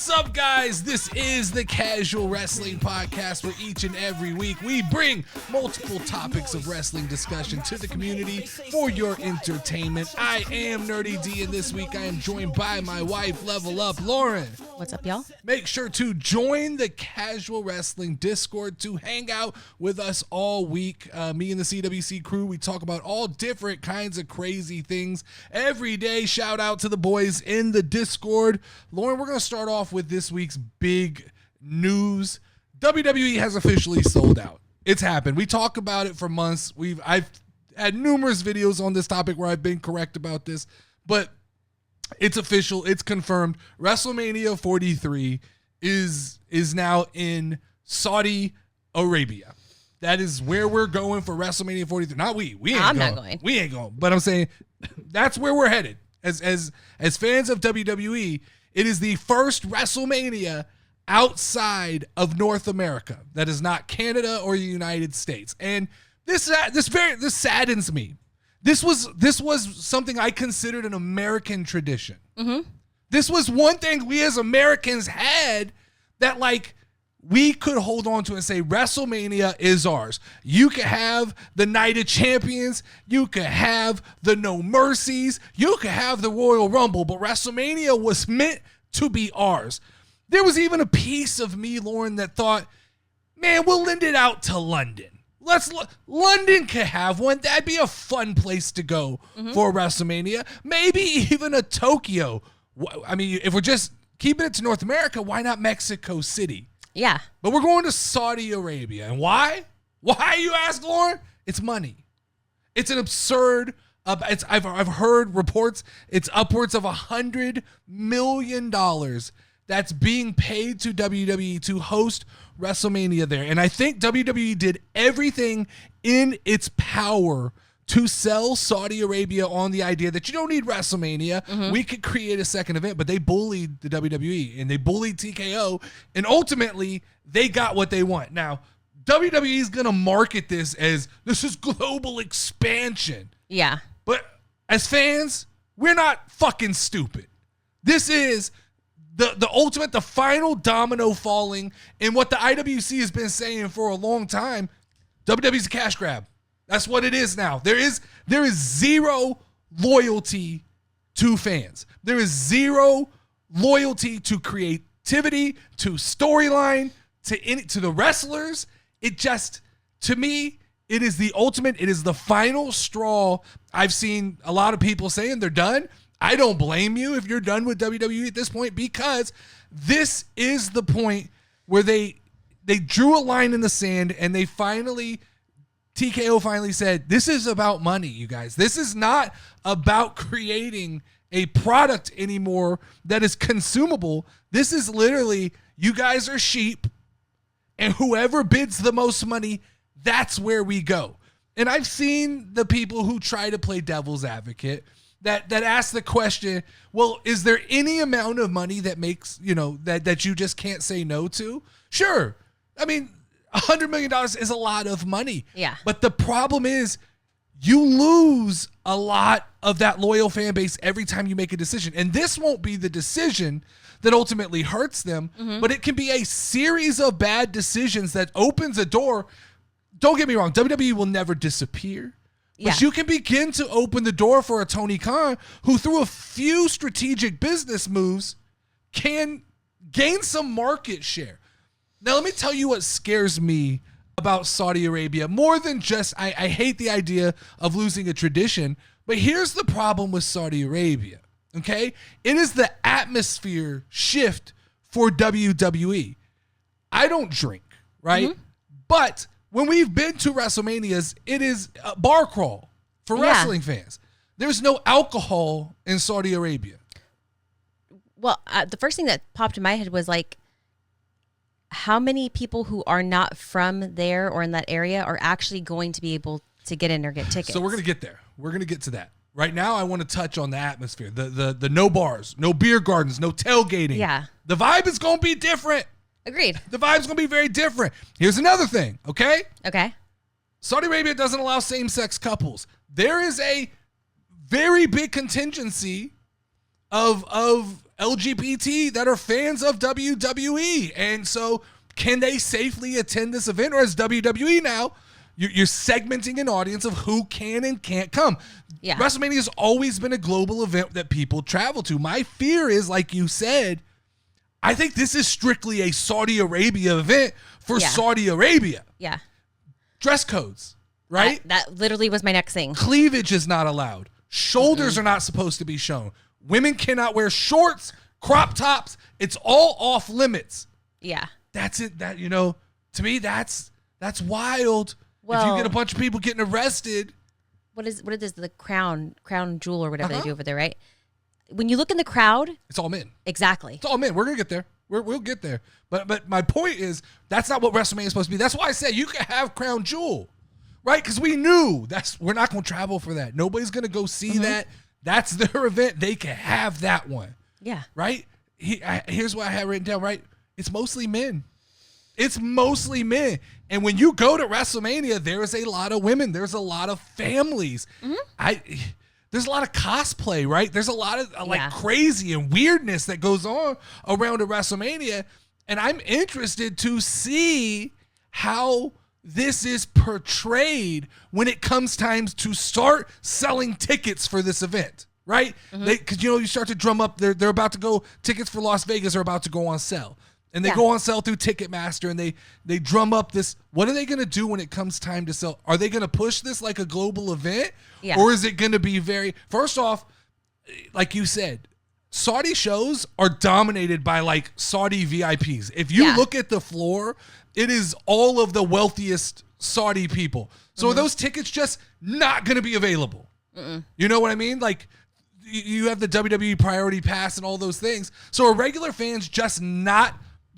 What's up, guys? This is the Casual Wrestling Podcast, where each and every week we bring multiple topics of wrestling discussion to the community for your entertainment. I am Nerdy D, and this week I am joined by my wife, Level Up, Lauren. What's up, y'all? Make sure to join the Casual Wrestling Discord to hang out with us all week. Me and the CWC crew, we talk about all different kinds of crazy things every day. Shout out to the boys in the Discord. Lauren, we're going to start off with this week's big news. WWE has officially sold out. It's happened. We talk about it for months. I've had numerous videos on this topic where I've been correct about this, but it's official. It's confirmed. WrestleMania 43 is now in Saudi Arabia. That is where we're going for WrestleMania 43. Not we. We ain't I'm going. not going. We ain't going. But I'm saying that's where we're headed. As fans of WWE, it is the first WrestleMania outside of North America. That is not Canada or the United States. And this saddens me. This was something I considered an American tradition. Mm-hmm. This was one thing we as Americans had that, like, we could hold on to and say WrestleMania is ours. You could have the Night of Champions. You could have the No Mercies. You could have the Royal Rumble. But WrestleMania was meant to be ours. There was even a piece of me, Lauren, that thought, man, we'll lend it out to London. London could have one. That'd be a fun place to go for WrestleMania. Maybe even a Tokyo. I mean, if we're just keeping it to North America, why not Mexico City? Yeah. But we're going to Saudi Arabia. And why? Why, you ask, Lauren? It's money. It's an absurd, I've heard reports, it's upwards of $100 million that's being paid to WWE to host WrestleMania there. And I think WWE did everything in its power to sell Saudi Arabia on the idea that you don't need WrestleMania. Mm-hmm. We could create a second event, but they bullied the WWE and they bullied TKO, and ultimately they got what they want. Now, WWE is going to market this as this is global expansion. Yeah. But as fans, we're not fucking stupid. This is the ultimate, the final domino falling in what the IWC has been saying for a long time. WWE's a cash grab. That's what it is now. There is zero loyalty to fans. There is zero loyalty to creativity, to storyline, to the wrestlers. It just, to me, it is the ultimate. It is the final straw. I've seen a lot of people saying they're done. I don't blame you if you're done with WWE at this point, because this is the point where they drew a line in the sand and they finally, TKO finally said, this is about money, you guys. This is not about creating a product anymore that is consumable. This is literally, you guys are sheep, and whoever bids the most money, that's where we go. And I've seen the people who try to play devil's advocate that ask the question, well, is there any amount of money that makes, that you just can't say no to? Sure. I mean, $100 million is a lot of money. Yeah. But the problem is you lose a lot of that loyal fan base every time you make a decision. And this won't be the decision that ultimately hurts them, but it can be a series of bad decisions that opens a door. Don't get me wrong, WWE will never disappear. But you can begin to open the door for a Tony Khan who, through a few strategic business moves, can gain some market share. Now, let me tell you what scares me about Saudi Arabia. More than just, I hate the idea of losing a tradition, but here's the problem with Saudi Arabia, okay? It is the atmosphere shift for WWE. I don't drink, right? Mm-hmm. But when we've been to WrestleManias, it is a bar crawl for wrestling fans. There's no alcohol in Saudi Arabia. Well, the first thing that popped in my head was like, how many people who are not from there or in that area are actually going to be able to get in or get tickets? So we're going to get there. We're going to get to that. Right now, I want to touch on the atmosphere, the no bars, no beer gardens, no tailgating. Yeah. The vibe is going to be different. Agreed. The vibe's going to be very different. Here's another thing, okay? Okay. Saudi Arabia doesn't allow same-sex couples. There is a very big contingency of LGBT that are fans of WWE. And so can they safely attend this event? Or is WWE now, you're segmenting an audience of who can and can't come. Yeah. WrestleMania has always been a global event that people travel to. My fear is, like you said, I think this is strictly a Saudi Arabia event for Saudi Arabia. Yeah. Dress codes, right? That literally was my next thing. Cleavage is not allowed. Shoulders are not supposed to be shown. Women cannot wear shorts, crop tops. It's all off limits. Yeah. That's it. That, to me, that's wild. Well, if you get a bunch of people getting arrested. What is the crown jewel or whatever they do over there, right? When you look in the crowd, it's all men. Exactly. It's all men. We're gonna get there. We'll get there. But my point is, that's not what WrestleMania is supposed to be. That's why I said you can have crown jewel, right? Because we knew we're not gonna travel for that. Nobody's gonna go see that. That's their event. They can have that one. Yeah. Right. Here's what I have written down. Right. It's mostly men. It's mostly men. And when you go to WrestleMania, there's a lot of women. There's a lot of families. There's a lot of cosplay, right? There's a lot of crazy and weirdness that goes on around a WrestleMania. And I'm interested to see how this is portrayed when it comes time to start selling tickets for this event, right? Because, you start to drum up. They're about to go, tickets for Las Vegas are about to go on sale. And they go on sale through Ticketmaster, and they drum up this. What are they going to do when it comes time to sell? Are they going to push this like a global event? Yeah. Or is it going to be first off, like you said, Saudi shows are dominated by like Saudi VIPs. If you look at the floor, it is all of the wealthiest Saudi people. So are those tickets just not going to be available? You know what I mean? Like, you have the WWE Priority Pass and all those things. So are regular fans just not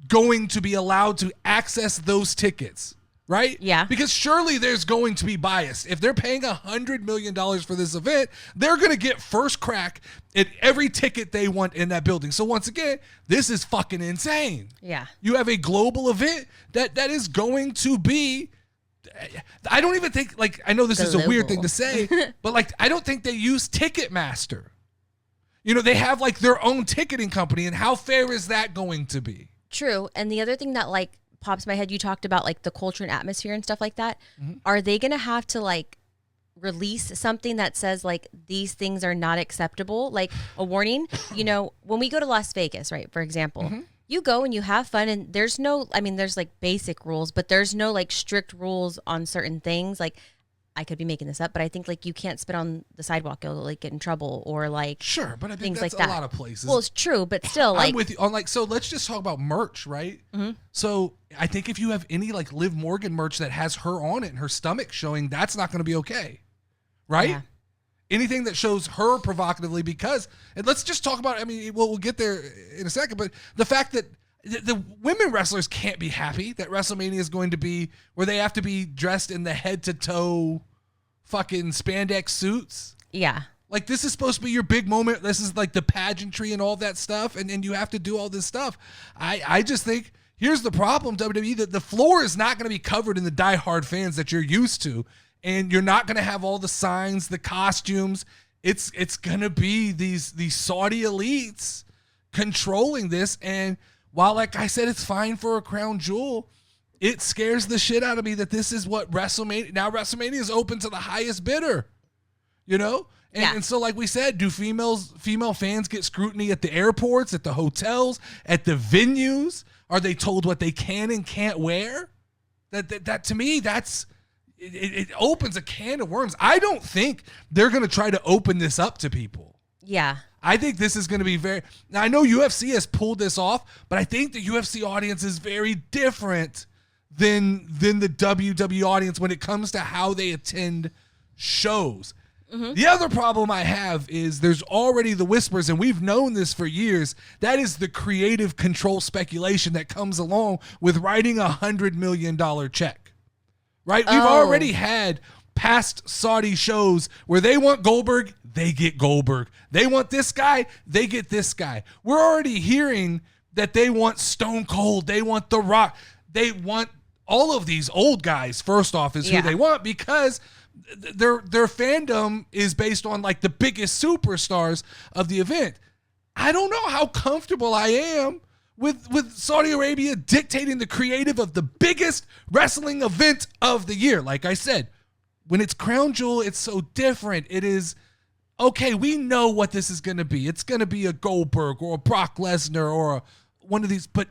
going to be allowed to access those tickets, right? Yeah. Because surely there's going to be bias. If they're paying $100 million for this event, they're going to get first crack at every ticket they want in that building. So once again, this is fucking insane. Yeah. You have a global event that is going to be, I don't even think, like, I know this is a weird thing to say, but like, I don't think they use Ticketmaster. They have like their own ticketing company, and how fair is that going to be? True. And the other thing that like pops in my head, you talked about like the culture and atmosphere and stuff like that. Are they going to have to like release something that says like these things are not acceptable, like a warning? When we go to Las Vegas, right, for example, you go and you have fun, and there's there's like basic rules, but there's no like strict rules on certain things. Like, I could be making this up, but I think like you can't spit on the sidewalk, you'll like get in trouble, or like sure, but I think things that's like that. A lot of places. Well, it's true, but still, like I'm with you on like. So let's just talk about merch, right? So I think if you have any like Liv Morgan merch that has her on it and her stomach showing, that's not going to be okay, right? Yeah. Anything that shows her provocatively, because and let's just talk about. I mean, we'll get there in a second, but the fact that the women wrestlers can't be happy that WrestleMania is going to be where they have to be dressed in the head to toe fucking spandex suits. Yeah. Like, this is supposed to be your big moment. This is like the pageantry and all that stuff. And you have to do all this stuff. I just think here's the problem, WWE, that the floor is not going to be covered in the diehard fans that you're used to. And you're not going to have all the signs, the costumes. It's going to be these Saudi elites controlling this. And while, like I said, it's fine for a crown jewel, it scares the shit out of me that this is what WrestleMania. Now WrestleMania is open to the highest bidder, And so, like we said, do female fans get scrutiny at the airports, at the hotels, at the venues? Are they told what they can and can't wear? That to me, it opens a can of worms. I don't think they're going to try to open this up to people. Yeah. I think this is going to be now I know UFC has pulled this off, but I think the UFC audience is very different than the WWE audience when it comes to how they attend shows. The other problem I have is there's already the whispers, and we've known this for years. That is the creative control speculation that comes along with writing $100 million check, right? We've already had past Saudi shows where they want Goldberg, they get Goldberg. They want this guy, they get this guy. We're already hearing that they want Stone Cold, they want The Rock, they want all of these old guys, first off, is who they want, because their fandom is based on like the biggest superstars of the event. I don't know how comfortable I am with Saudi Arabia dictating the creative of the biggest wrestling event of the year. Like I said, when it's Crown Jewel, it's so different. It is, okay, we know what this is going to be. It's going to be a Goldberg or a Brock Lesnar or one of these, but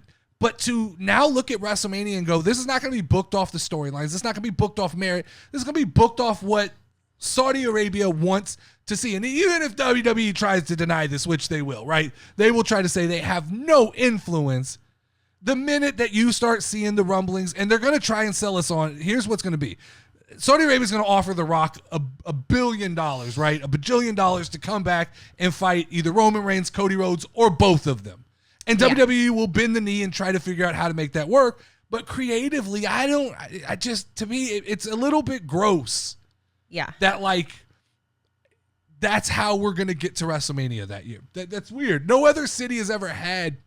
to now look at WrestleMania and go, this is not going to be booked off the storylines. This is not going to be booked off merit. This is going to be booked off what Saudi Arabia wants to see. And even if WWE tries to deny this, which they will, right? They will try to say they have no influence. The minute that you start seeing the rumblings, and they're going to try and sell us on, here's what's going to be. Saudi Arabia is going to offer The Rock $1 billion, right? $1 bajillion to come back and fight either Roman Reigns, Cody Rhodes, or both of them. And WWE will bend the knee and try to figure out how to make that work. But creatively, to me, it's a little bit gross. Yeah. That, like, that's how we're going to get to WrestleMania that year. That's weird. No other city has ever had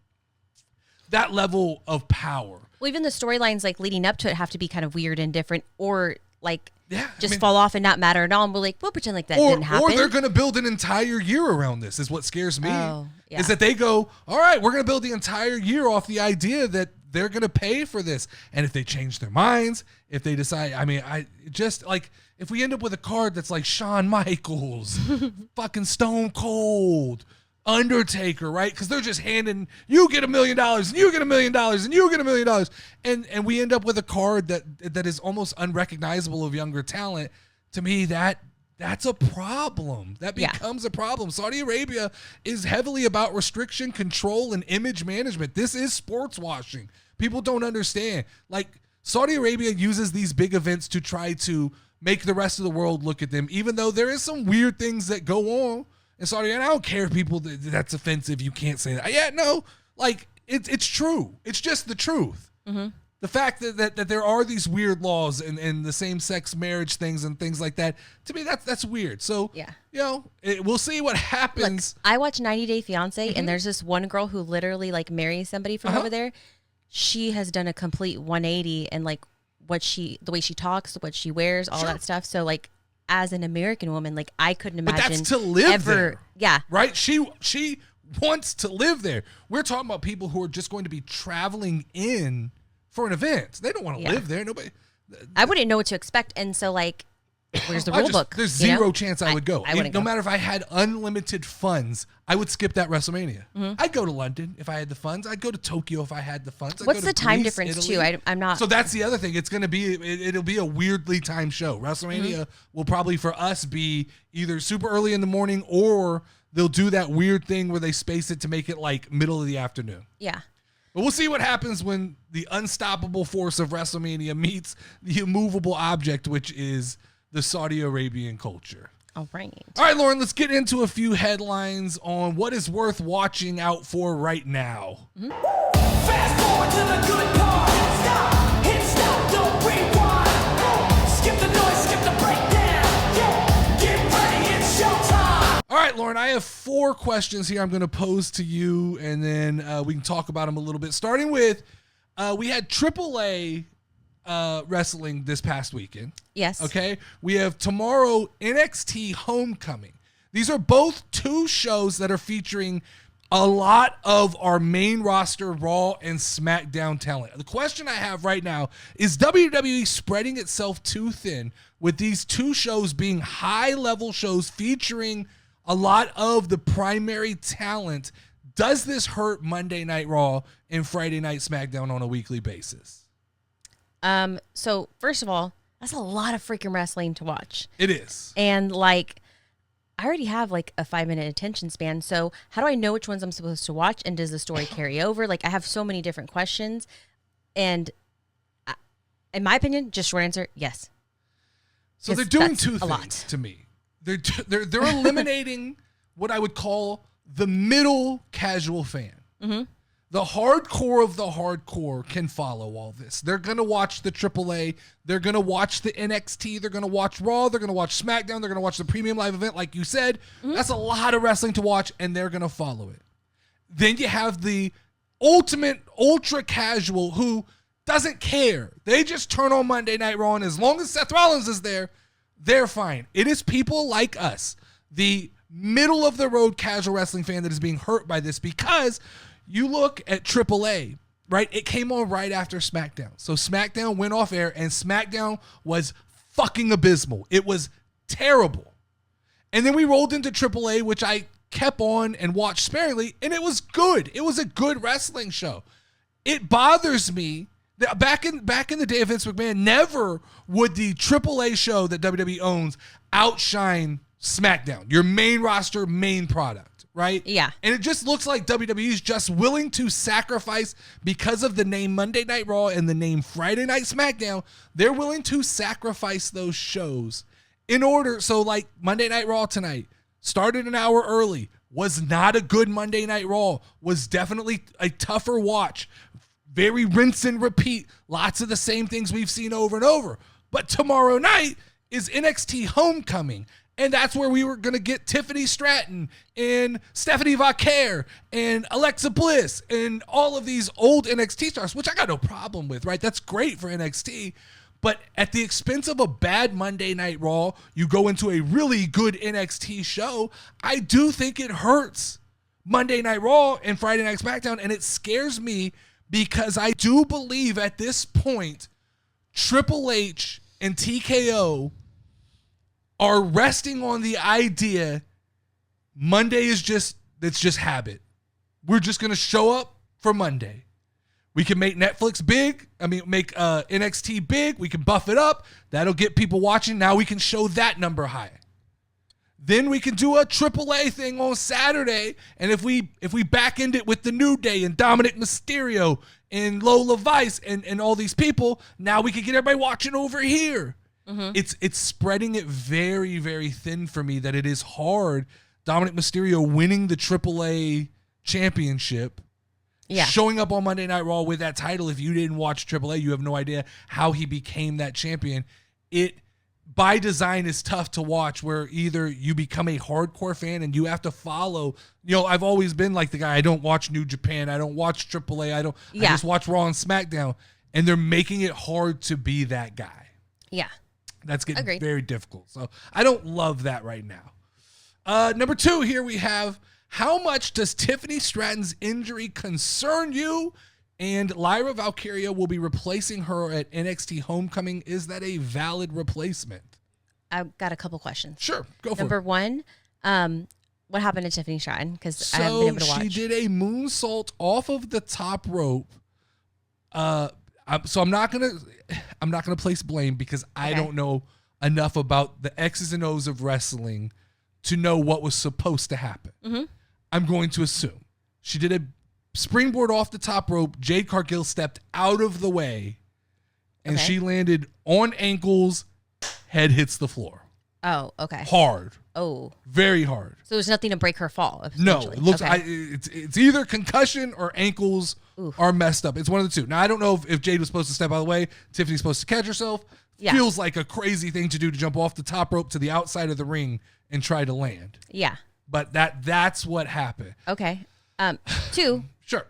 that level of power. Well, even the storylines, like, leading up to it have to be kind of weird and different, or, like, just fall off and not matter at all. And we'll pretend like that didn't happen. Or they're going to build an entire year around this, is what scares me. Oh, yeah. Is that they go, all right, we're going to build the entire year off the idea that they're going to pay for this. And if they change their minds, if they decide, if we end up with a card that's like Shawn Michaels, fucking Stone Cold, Undertaker, right? Because they're just handing, you get $1 million, and you get $1 million, and you get $1 million. And we end up with a card that is almost unrecognizable of younger talent. To me, that's a problem. That becomes a problem. Saudi Arabia is heavily about restriction, control, and image management. This is sports washing. People don't understand. Like, Saudi Arabia uses these big events to try to make the rest of the world look at them, even though there is some weird things that go on in Saudi Arabia. I don't care if people, that's offensive. You can't say that. Yeah, no. Like, it's true. It's just the truth. Mm-hmm. The fact that there are these weird laws and the same-sex marriage things and things like that, to me, that's weird. So, we'll see what happens. Look, I watch 90 Day Fiancé, and there's this one girl who literally, like, marries somebody from over there. She has done a complete 180, and, like, the way she talks, what she wears, all that stuff. So, like, as an American woman, like, I couldn't imagine. But that's to live there. Yeah. Right? She wants to live there. We're talking about people who are just going to be traveling in for an event. They don't want to live there. Nobody. I wouldn't know what to expect. And so, like, where's the rule book? There's zero chance I would go. I wouldn't go. No matter if I had unlimited funds, I would skip that WrestleMania. Mm-hmm. I'd go to London if I had the funds. I'd go to Tokyo if I had the funds. What's the time difference, Italy, too? I'm not. So that's the other thing. It's going to be, it'll be a weirdly timed show. WrestleMania will probably, for us, be either super early in the morning, or they'll do that weird thing where they space it to make it like middle of the afternoon. Yeah. But we'll see what happens when the unstoppable force of WrestleMania meets the immovable object, which is the Saudi Arabian culture. All right. All right, Lauren, let's get into a few headlines on what is worth watching out for right now. Mm-hmm. Fast forward to the good part. Stop, hit stop, don't rewind. Skip the noise, skip the breakdown. Yeah, get ready, it's showtime. All right, Lauren, I have 4 questions here I'm going to pose to you, and then we can talk about them a little bit. Starting with, we had AAA wrestling this past weekend. Yes. Okay. We have tomorrow NXT Homecoming. These are both 2 shows that are featuring a lot of our main roster Raw and SmackDown talent. The question I have right now is WWE spreading itself too thin with these 2 shows being high-level shows featuring a lot of the primary talent? Does this hurt Monday Night Raw and Friday Night SmackDown on a weekly basis? So first of all, that's a lot of freaking wrestling to watch. It is. And like, I already have like a 5-minute attention span. So how do I know which ones I'm supposed to watch? And does the story carry over? Like, I have so many different questions. And in my opinion, just short answer, yes. So they're doing 2 things to me. They're eliminating what I would call the middle casual fan. Mm-hmm. The hardcore of the hardcore can follow all this. They're going to watch the AAA. They're going to watch the NXT. They're going to watch Raw. They're going to watch SmackDown. They're going to watch the premium live event, like you said. Mm-hmm. That's a lot of wrestling to watch, and they're going to follow it. Then you have the ultimate ultra casual who doesn't care. They just turn on Monday Night Raw, and as long as Seth Rollins is there, they're fine. It is people like us, the middle of the road casual wrestling fan that is being hurt by this, because you look at AAA, right? It came on right after SmackDown. So SmackDown went off air, and SmackDown was fucking abysmal. It was terrible. And then we rolled into AAA, which I kept on and watched sparingly, and it was good. It was a good wrestling show. It bothers me that back in the day of Vince McMahon, never would the AAA show that WWE owns outshine SmackDown, your main roster, main product, right? Yeah. And it just looks like WWE is just willing to sacrifice, because of the name Monday Night Raw and the name Friday Night SmackDown, they're willing to sacrifice those shows in order. So like Monday Night Raw tonight started an hour early, was not a good Monday Night Raw, was definitely a tougher watch, very rinse and repeat, lots of the same things we've seen over and over. But tomorrow night is NXT Homecoming, and that's where we were going to get Tiffany Stratton and Stephanie Vaquer and Alexa Bliss and all of these old NXT stars, which I got no problem with, right? That's great for NXT. But at the expense of a bad Monday Night Raw, you go into a really good NXT show. I do think it hurts Monday Night Raw and Friday Night SmackDown, and it scares me because I do believe at this point, Triple H and TKO are resting on the idea Monday is just habit. We're just going to show up for Monday. We can make Netflix big. Make NXT big. We can buff it up. That'll get people watching. Now we can show that number high. Then we can do a AAA thing on Saturday. And if we back end it with the New Day and Dominic Mysterio and Lola Vice and all these people, now we can get everybody watching over here. Mm-hmm. It's spreading it very, very thin for me that it is hard. Dominic Mysterio winning the AAA championship. Yeah. Showing up on Monday Night Raw with that title. If you didn't watch AAA, you have no idea how he became that champion. It, by design, is tough to watch, where either you become a hardcore fan and you have to follow. I've always been like the guy, I don't watch New Japan. I don't watch AAA. I just watch Raw and SmackDown. And they're making it hard to be that guy. Yeah. That's getting very difficult. So I don't love that right now. Number 2 here we have, how much does Tiffany Stratton's injury concern you? And Lyra Valkyria will be replacing her at NXT Homecoming. Is that a valid replacement? I've got a couple questions. Sure, go for it. Number 1, what happened to Tiffany Stratton? Because I haven't been able to watch. She did a moonsault off of the top rope. So I'm not gonna place blame, because I don't know enough about the X's and O's of wrestling to know what was supposed to happen. Mm-hmm. I'm going to assume she did a springboard off the top rope. Jade Cargill stepped out of the way, and she landed on ankles. Head hits the floor. Oh, okay. Hard. Oh, very hard. So there's nothing to break her fall. No, it looks. It's either concussion or ankles are messed up. It's one of the two. Now I don't know if Jade was supposed to step out of the way. Tiffany's supposed to catch herself. Yeah. Feels like a crazy thing to do, to jump off the top rope to the outside of the ring and try to land. Yeah. But that's what happened. Okay. 2. Sure.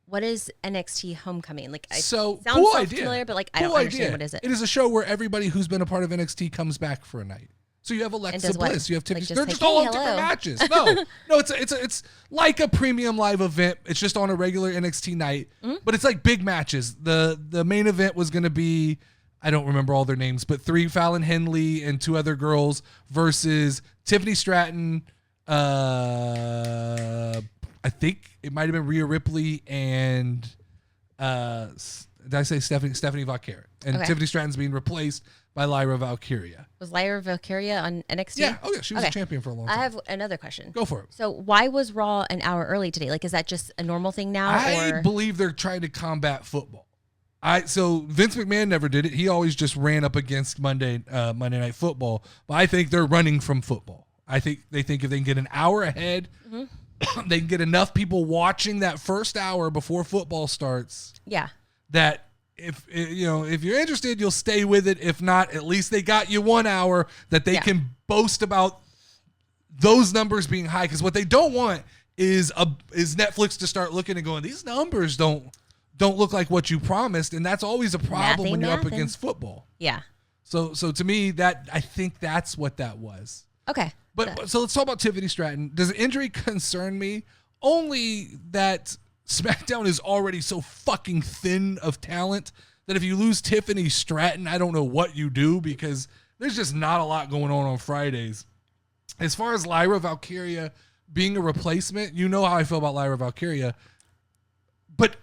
What is NXT Homecoming? So sounds cool so idea. familiar, but I don't understand what is it. It is a show where everybody who's been a part of NXT comes back for a night. So you have Alexa Bliss, you have Tiffany. They're just all on different matches. No, it's like a premium live event. It's just on a regular NXT night, but it's like big matches. The main event was going to be, I don't remember all their names, but 3 Fallon Henley and 2 other girls versus Tiffany Stratton. I think it might have been Rhea Ripley and did I say Stephanie Vaquer? And Tiffany Stratton's being replaced by Lyra Valkyria. Was Lyra Valkyria on NXT? Yeah. Oh yeah, she was a champion for a long time. I have another question. Go for it. So why was Raw an hour early today? Is that just a normal thing now? I believe they're trying to combat football. So Vince McMahon never did it. He always just ran up against Monday Night Football. But I think they're running from football. I think they think if they can get an hour ahead, they can get enough people watching that first hour before football starts. Yeah. That if you're interested, you'll stay with it. If not, at least they got you 1 hour that they can boast about those numbers being high. Because what they don't want is Netflix to start looking and going, these numbers don't look like what you promised, and that's always a problem when you're up against football. Yeah. So to me, that I think that's what that was. Okay. But so let's talk about Tiffany Stratton. Does the injury concern me? Only that SmackDown is already so fucking thin of talent that if you lose Tiffany Stratton, I don't know what you do because there's just not a lot going on Fridays. As far as Lyra Valkyria being a replacement, you know how I feel about Lyra Valkyria, but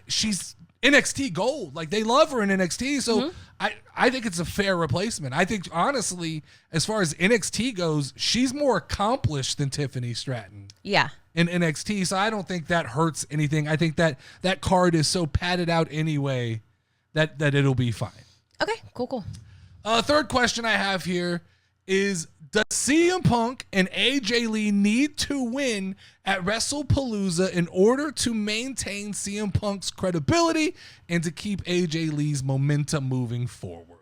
she's NXT gold. Like, they love her in NXT, so I think it's a fair replacement. I think, honestly, as far as NXT goes, she's more accomplished than Tiffany Stratton. Yeah. In NXT, so I don't think that hurts anything. I think that card is so padded out anyway that it'll be fine. Okay, cool. Third question I have here is, does CM Punk and AJ Lee need to win at WrestlePalooza in order to maintain CM Punk's credibility and to keep AJ Lee's momentum moving forward?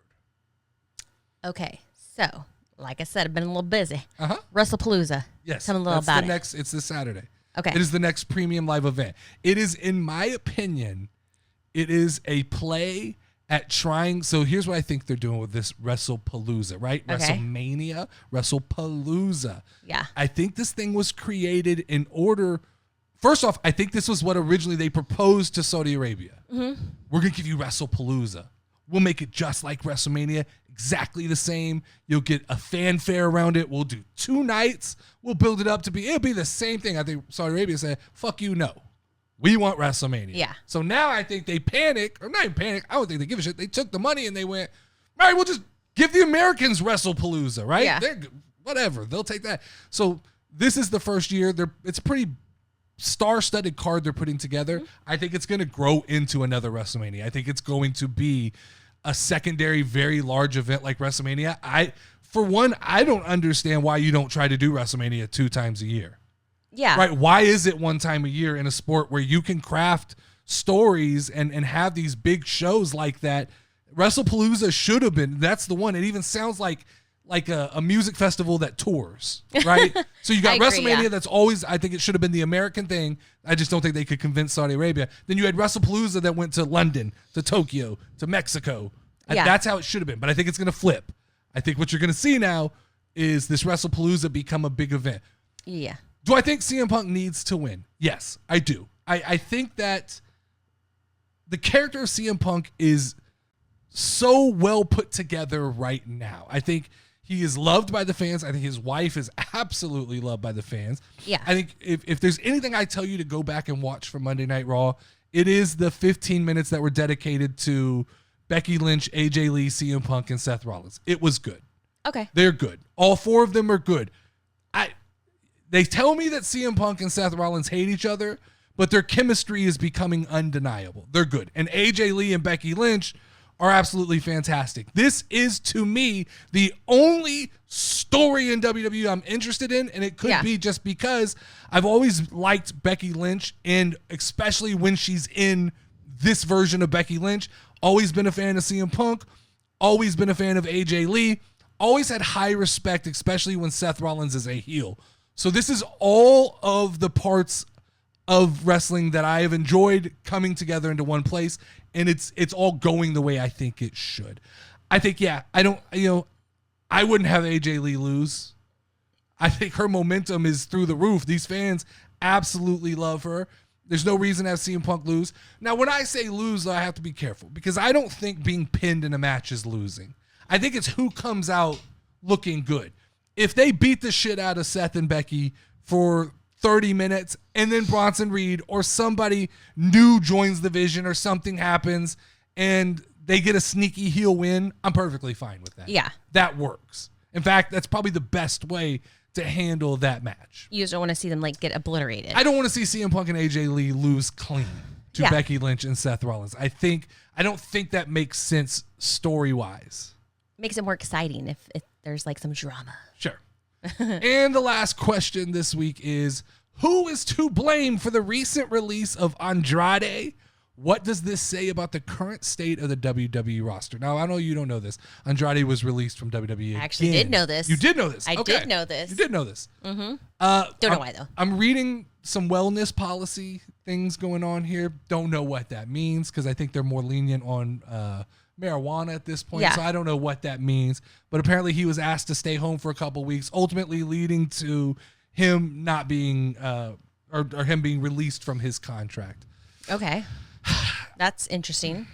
Okay, so like I said, I've been a little busy. Yes. WrestlePalooza. Tell me a little about it. It's this Saturday. Okay. It is the next premium live event. It is, in my opinion, it is a play at trying. So here's what I think they're doing with this WrestlePalooza, right? Okay. WrestleMania, WrestlePalooza. Yeah. I think this thing was created in order. First off, I think this was what originally they proposed to Saudi Arabia. We're going to give you WrestlePalooza. We'll make it just like WrestleMania, exactly the same. You'll get a fanfare around it. We'll do 2 nights. We'll build it up to it'll be the same thing. I think Saudi Arabia said, fuck you, no. We want WrestleMania. Yeah. So now I think they panic, or not even panic. I don't think they give a shit. They took the money and they went, all right, we'll just give the Americans WrestlePalooza, right? Yeah. They're whatever. They'll take that. So this is the first year. It's a pretty star-studded card they're putting together. I think it's going to grow into another WrestleMania. I think it's going to be a secondary, very large event like WrestleMania. For one, I don't understand why you don't try to do WrestleMania 2 times a year. Yeah. Right? Why is it 1 time a year in a sport where you can craft stories and have these big shows like that? WrestlePalooza should have been. That's the one. It even sounds like a music festival that tours, right? So you got I agree, WrestleMania yeah. that's always, I think it should have been the American thing. I just don't think they could convince Saudi Arabia. Then you had WrestlePalooza that went to London, to Tokyo, to Mexico. Yeah. That's how it should have been. But I think it's going to flip. I think what you're going to see now is this WrestlePalooza become a big event. Yeah. Do I think CM Punk needs to win? Yes, I do. I think that the character of CM Punk is so well put together right now. I think he is loved by the fans. I think his wife is absolutely loved by the fans. Yeah. I think if there's anything I tell you to go back and watch for Monday Night Raw, it is the 15 minutes that were dedicated to Becky Lynch, AJ Lee, CM Punk, and Seth Rollins. It was good. Okay. They're good. All 4 of them are good. They tell me that CM Punk and Seth Rollins hate each other, but their chemistry is becoming undeniable. They're good. And AJ Lee and Becky Lynch are absolutely fantastic. This is, to me, the only story in WWE I'm interested in, and it could be just because I've always liked Becky Lynch, and especially when she's in this version of Becky Lynch, always been a fan of CM Punk, always been a fan of AJ Lee, always had high respect, especially when Seth Rollins is a heel. So this is all of the parts of wrestling that I have enjoyed coming together into one place, and it's all going the way I think it should. I think, I wouldn't have AJ Lee lose. I think her momentum is through the roof. These fans absolutely love her. There's no reason to have CM Punk lose. Now, when I say lose, though, I have to be careful because I don't think being pinned in a match is losing. I think it's who comes out looking good. If they beat the shit out of Seth and Becky for 30 minutes and then Bronson Reed or somebody new joins the Vision or something happens and they get a sneaky heel win, I'm perfectly fine with that. Yeah. That works. In fact, that's probably the best way to handle that match. You just don't want to see them get obliterated. I don't want to see CM Punk and AJ Lee lose clean to Becky Lynch and Seth Rollins. I don't think that makes sense story-wise. Makes it more exciting if there's some drama. Sure. And the last question this week is, who is to blame for the recent release of Andrade? What does this say about the current state of the WWE roster? Now, I know you don't know this. Andrade was released from WWE. I actually did know this. You did know this? I did know this. You did know this. Mm-hmm. Don't know why, though. I'm reading some wellness policy things going on here. Don't know what that means because I think they're more lenient on marijuana at this point, Yeah. so I don't know what that means. But apparently he was asked to stay home for a couple weeks, ultimately leading to him not being or him being released from his contract. Okay. That's interesting.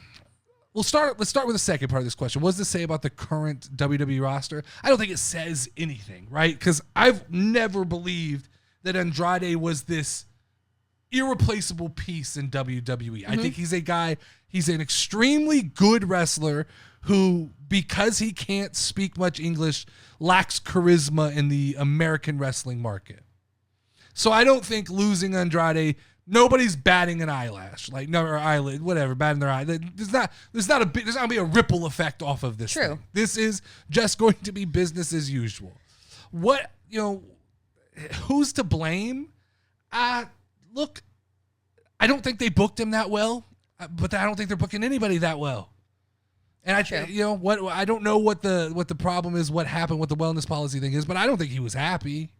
Let's start with the second part of this question. What does this say about the current WWE roster? I don't think it says anything, right? Because I've never believed that Andrade was this irreplaceable piece in WWE. I think he's an extremely good wrestler who, because he can't speak much English, lacks charisma in the American wrestling market. So I don't think losing Andrade, nobody's batting an eyelash, or eyelid, whatever, batting their eye. There's not gonna be a ripple effect off of this. True. Thing. This is just going to be business as usual. Who's to blame? Look, I don't think they booked him that well, but I don't think they're booking anybody that well. And I don't know what the problem is, what happened, what the wellness policy thing is, but I don't think he was happy.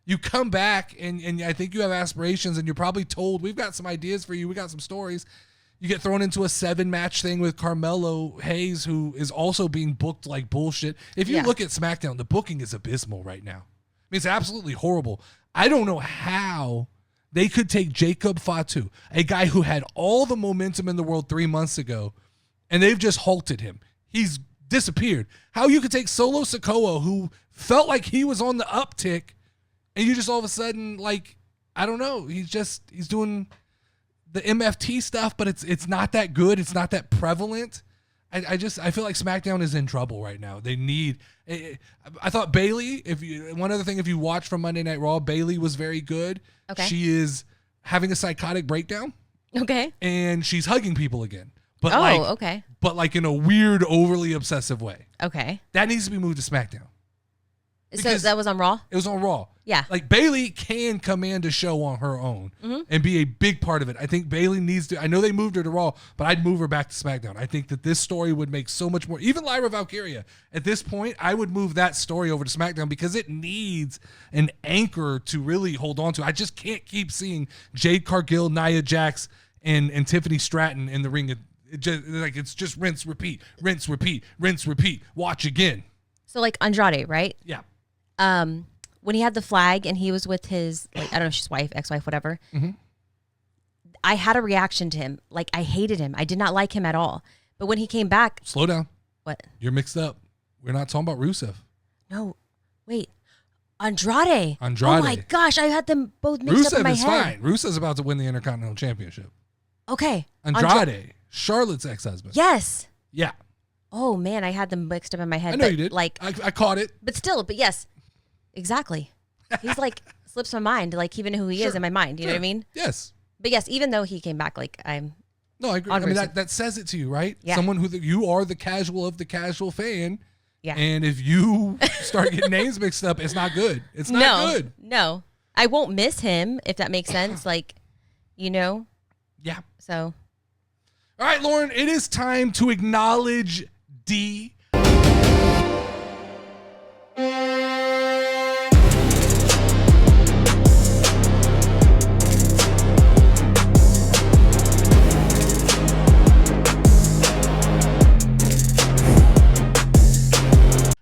You come back and I think you have aspirations, and you're probably told, we've got some ideas for you, we got some stories. You get thrown into a 7-match thing with Carmelo Hayes, who is also being booked like bullshit. If you look at SmackDown, the booking is abysmal right now. I mean, it's absolutely horrible. I don't know how they could take Jacob Fatu, a guy who had all the momentum in the world 3 months ago, and they've just halted him. He's disappeared. How you could take Solo Sikoa, who felt like he was on the uptick, and you just all of a sudden, I don't know, he's doing the MFT stuff, but it's not that good. It's not that prevalent. I feel like SmackDown is in trouble right now. They need. I thought Bayley. One other thing, if you watch from Monday Night Raw, Bayley was very good. Okay. She is having a psychotic breakdown. Okay. And she's hugging people again. But okay. But in a weird, overly obsessive way. Okay. That needs to be moved to SmackDown. So that was on Raw? It was on Raw. Yeah. Bayley can command a show on her own and be a big part of it. I think Bayley needs to. I know they moved her to Raw, but I'd move her back to SmackDown. I think that this story would make so much more. Even Lyra Valkyria, at this point, I would move that story over to SmackDown because it needs an anchor to really hold on to. I just can't keep seeing Jade Cargill, Nia Jax, and Tiffany Stratton in the ring. It's just rinse, repeat, rinse, repeat, rinse, repeat. Watch again. So Andrade, right? Yeah. When he had the flag and he was with his, I don't know if she's wife, ex-wife, whatever, I had a reaction to him. I hated him. I did not like him at all. But when he came back. Slow down. What? You're mixed up. We're not talking about Rusev. No. Wait. Andrade. Andrade. Oh my gosh. I had them both mixed up in my head. Rusev is fine. Rusev's about to win the Intercontinental Championship. Okay. Andrade. Charlotte's ex-husband. Yes. Yeah. Oh man, I had them mixed up in my head. I know you did. I caught it. But yes. Exactly. He's slips my mind, even who he is in my mind. You know what I mean? Yes. But yes, even though he came back, I'm. No, I agree. I mean, that says it to you, right? Yeah. Someone who you are the casual of the casual fan. Yeah. And if you start getting names mixed up, it's not good. It's not good. No. I won't miss him, if that makes sense. Yeah. So. All right, Lauren, it is time to acknowledge D.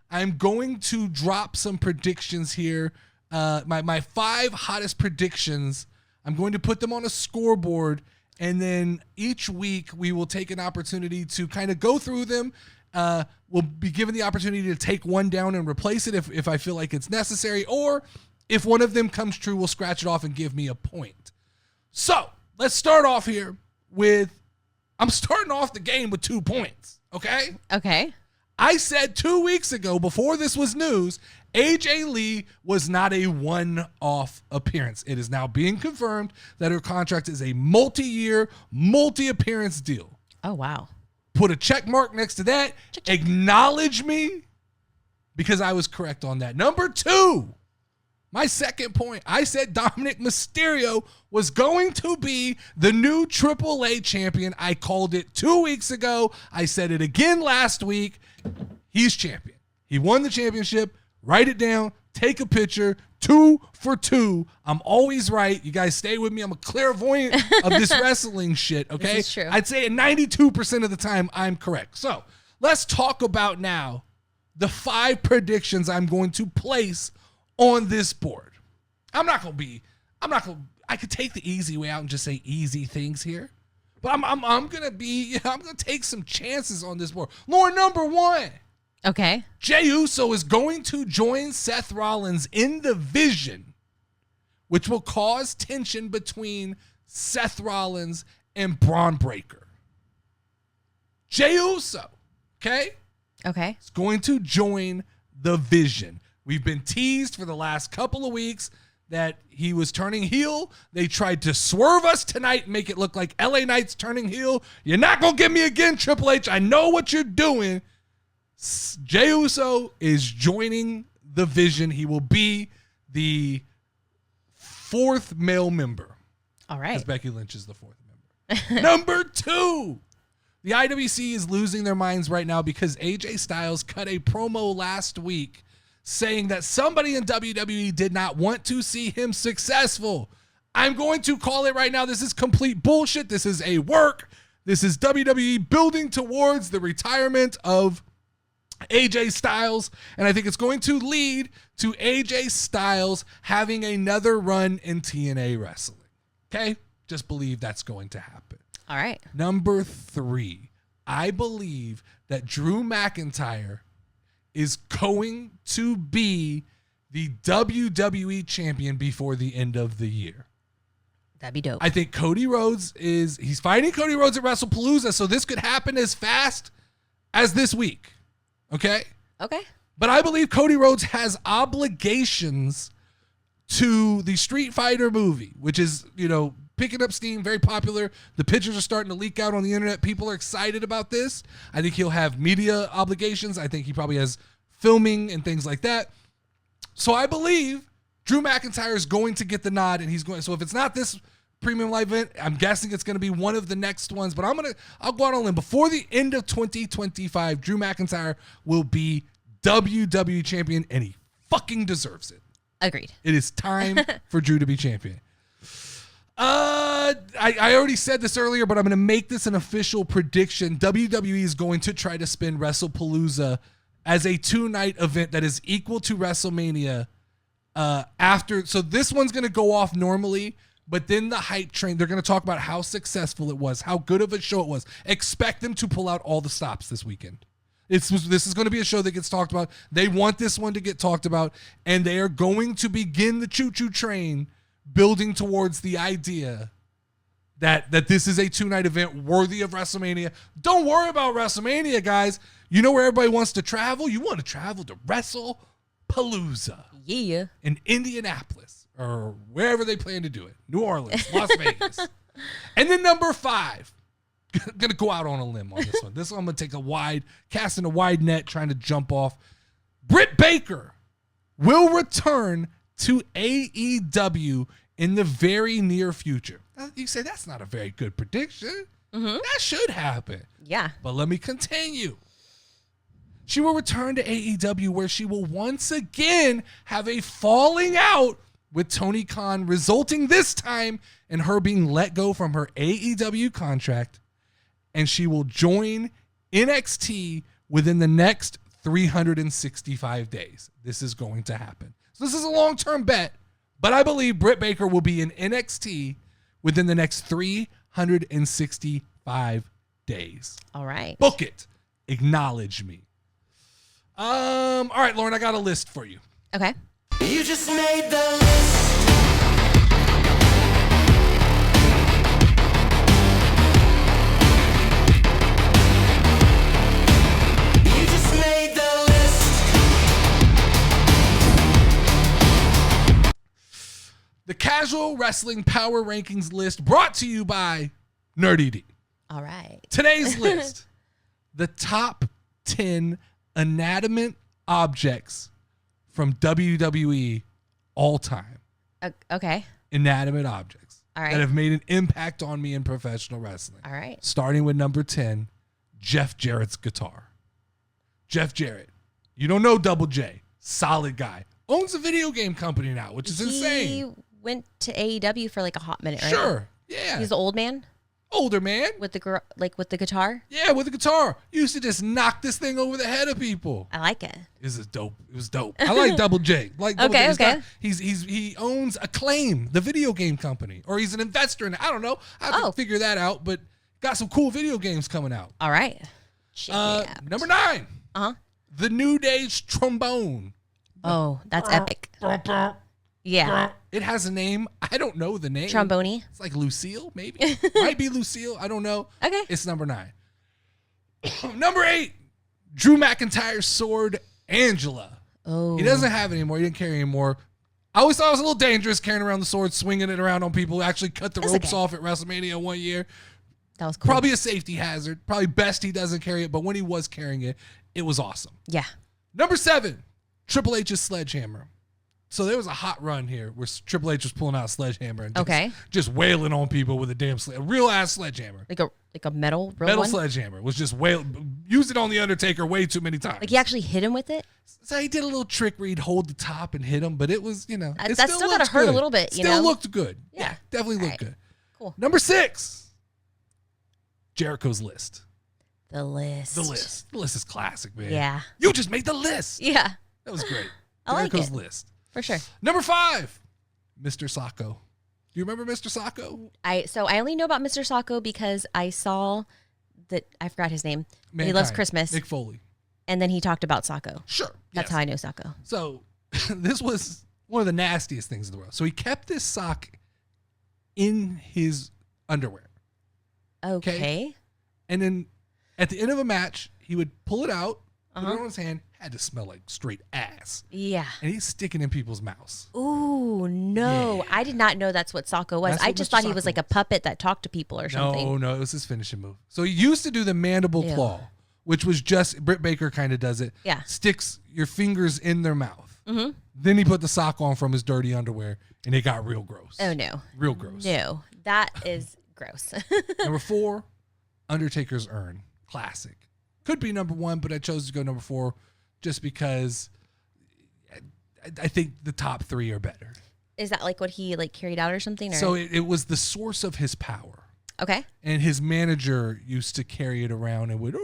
I'm going to drop some predictions here. My 5 hottest predictions. I'm going to put them on a scoreboard, and then each week we will take an opportunity to kind of go through them. We'll be given the opportunity to take one down and replace it if I feel like it's necessary, or if one of them comes true, we'll scratch it off and give me a point. So let's start off here with, I'm starting off the game with 2 points, okay? Okay. I said 2 weeks ago, before this was news, AJ Lee was not a one-off appearance. It is now being confirmed that her contract is a multi-year, multi-appearance deal. Oh, wow. Put a check mark next to that. Check. Acknowledge me, because I was correct on that. Number 2, my second point, I said Dominic Mysterio was going to be the new AAA champion. I called it 2 weeks ago. I said it again last week. He's champion. He won the championship. Write it down. take a picture, 2 for 2. I'm always right. You guys stay with me. I'm a clairvoyant of this wrestling shit, okay? This is true. I'd say 92% of the time I'm correct. So let's talk about now the 5 predictions I'm going to place on this board. I could take the easy way out and just say easy things here. But I'm gonna take some chances on this board. Lauren, number 1. Okay. Jey Uso is going to join Seth Rollins in the Vision, which will cause tension between Seth Rollins and Braun Breaker. Jey Uso, okay? Okay. Is going to join the Vision. We've been teased for the last couple of weeks that he was turning heel. They tried to swerve us tonight and make it look like LA Knight's turning heel. You're not going to get me again, Triple H. I know what you're doing. Jey Uso is joining the Vision. He will be the 4th male member. All right. Because Becky Lynch is the 4th member. Number 2. The IWC is losing their minds right now because AJ Styles cut a promo last week saying that somebody in WWE did not want to see him successful. I'm going to call it right now. This is complete bullshit. This is a work. This is WWE building towards the retirement of AJ Styles. And I think it's going to lead to AJ Styles having another run in TNA wrestling. Okay? Just believe that's going to happen. All right. Number 3, I believe that Drew McIntyre is going to be the WWE champion before the end of the year. That'd be dope. I think Cody Rhodes he's fighting Cody Rhodes at WrestlePalooza, so this could happen as fast as this week. Okay? Okay. But I believe Cody Rhodes has obligations to the Street Fighter movie, which is, picking up steam, very popular. The pictures are starting to leak out on the internet. People are excited about this. I think he'll have media obligations. I think he probably has filming and things like that. So I believe Drew McIntyre is going to get the nod, and he's going. So if it's not this premium live event, I'm guessing it's going to be one of the next ones. But I'll go out on a limb. Before the end of 2025, Drew McIntyre will be WWE champion, and he fucking deserves it. Agreed. It is time for Drew to be champion. I already said this earlier, but I'm going to make this an official prediction. WWE is going to try to spin WrestlePalooza as a 2-night event that is equal to WrestleMania. So this one's going to go off normally, but then the hype train, they're going to talk about how successful it was, how good of a show it was. Expect them to pull out all the stops this weekend. This is going to be a show that gets talked about. They want this one to get talked about, and they are going to begin the choo-choo train building towards the idea that this is a 2-night event worthy of WrestleMania. Don't worry about WrestleMania, guys. You know where everybody wants to travel? You want to travel to WrestlePalooza. Yeah. In Indianapolis or wherever they plan to do it. New Orleans, Las Vegas. And then number 5. Going to go out on a limb on this one. This one I'm going to take casting a wide net, trying to jump off. Britt Baker will return to AEW in the very near future. Now, you say that's not a very good prediction. Mm-hmm. That should happen. Yeah. But let me continue. She will return to AEW where she will once again have a falling out with Tony Khan, resulting this time in her being let go from her AEW contract, and she will join NXT within the next 365 days. This is going to happen. So this is a long-term bet, but I believe Britt Baker will be in NXT within the next 365 days. All right. Book it. Acknowledge me. All right, Lauren, I got a list for you. Okay. You just made the list. You just made the list. The Casual Wrestling Power Rankings list brought to you by Nerdy D. All right. Today's list, the top 10 inanimate objects from WWE all time. Okay. Inanimate objects. All right. That have made an impact on me in professional wrestling. All right. Starting with number 10, Jeff Jarrett's guitar. Jeff Jarrett. You don't know Double J. Solid guy. owns a video game company now, which is insane. He went to AEW for like a hot minute, right? Sure. Yeah. He's the old man Older man. with the with the guitar. Yeah, with the guitar. He used to just knock this thing over the head of people. I like it. This is dope. It was dope. I like Double J. Like Double Okay, J. okay. He owns Acclaim, the video game company, or he's an investor in it. I don't know. I have to figure that out. But got some cool video games coming out. All right. Check it out. Number 9. Uh-huh. The New Day's trombone. Oh, that's epic. Yeah. It has a name. I don't know the name. Trombone. It's like Lucille, maybe. Might be Lucille. I don't know. Okay. It's number 9. Number 8. Drew McIntyre's sword, Angela. Oh. He doesn't have it anymore. He didn't carry it anymore. I always thought it was a little dangerous carrying around the sword, swinging it around on people. Actually cut the That's ropes okay. off at WrestleMania one year. That was cool. Probably a safety hazard. Probably best he doesn't carry it. But when he was carrying it, it was awesome. Yeah. Number 7. Triple H's sledgehammer. So there was a hot run here where Triple H was pulling out a sledgehammer and just wailing on people with a damn a real ass sledgehammer. Like a metal one? Sledgehammer was just used it on the Undertaker way too many times. Like he actually hit him with it? So he did a little trick where he'd hold the top and hit him, but it was, it That's still looked gotta hurt good. a little bit, you Still know? looked good. Yeah. Definitely looked All right. good. Cool. Number 6. Jericho's list. The list. The list. The list is classic, man. Yeah. You just made the list. Yeah. That was great. I like Jericho's it. list. For sure. Number 5. Mr. Sacco. Do you remember Mr. Sacco? I only know about Mr. Sacco because I saw that I forgot his name. But he loves Mankind. Christmas. Mick Foley. And then he talked about Sacco. Sure. That's yes. how I know Sacco. So this was one of the nastiest things in the world. So he kept this sock in his underwear. Okay. And then at the end of a match, he would pull it out, put it on his hand, had to smell like straight ass. Yeah. And he's sticking in people's mouths. Ooh, no. Yeah. I did not know that's what Sacco was. That's I what just Mr. thought he was Sacco like a puppet that talked to people or something. No, it was his finishing move. So he used to do the mandible Ew. claw, which was just, Britt Baker kind of does it. Yeah. Sticks your fingers in their mouth. Mm-hmm. Then he put the sock on from his dirty underwear, and it got real gross. Oh, no. Real gross. No. That is gross. Number 4, Undertaker's urn. Classic. Could be number 1, but I chose to go number 4 just because I think the top 3 are better. Is that like what he like carried out or something? Or? So it was the source of his power. Okay. And his manager used to carry it around and would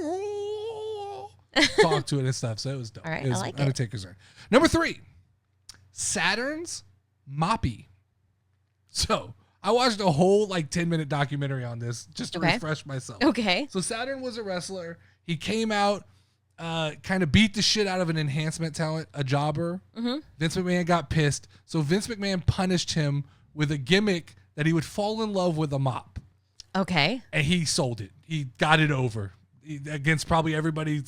talk to it and stuff. So it was dope. All right, It was I like it. Undertaker's urn. Number 3, Saturn's Moppy. So I watched a whole 10-minute documentary on this just to Okay. refresh myself. Okay. So Saturn was a wrestler. He came out, kind of beat the shit out of an enhancement talent, a jobber. Mm-hmm. Vince McMahon got pissed. So Vince McMahon punished him with a gimmick that he would fall in love with a mop. Okay. And he sold it. He got it over against probably everybody.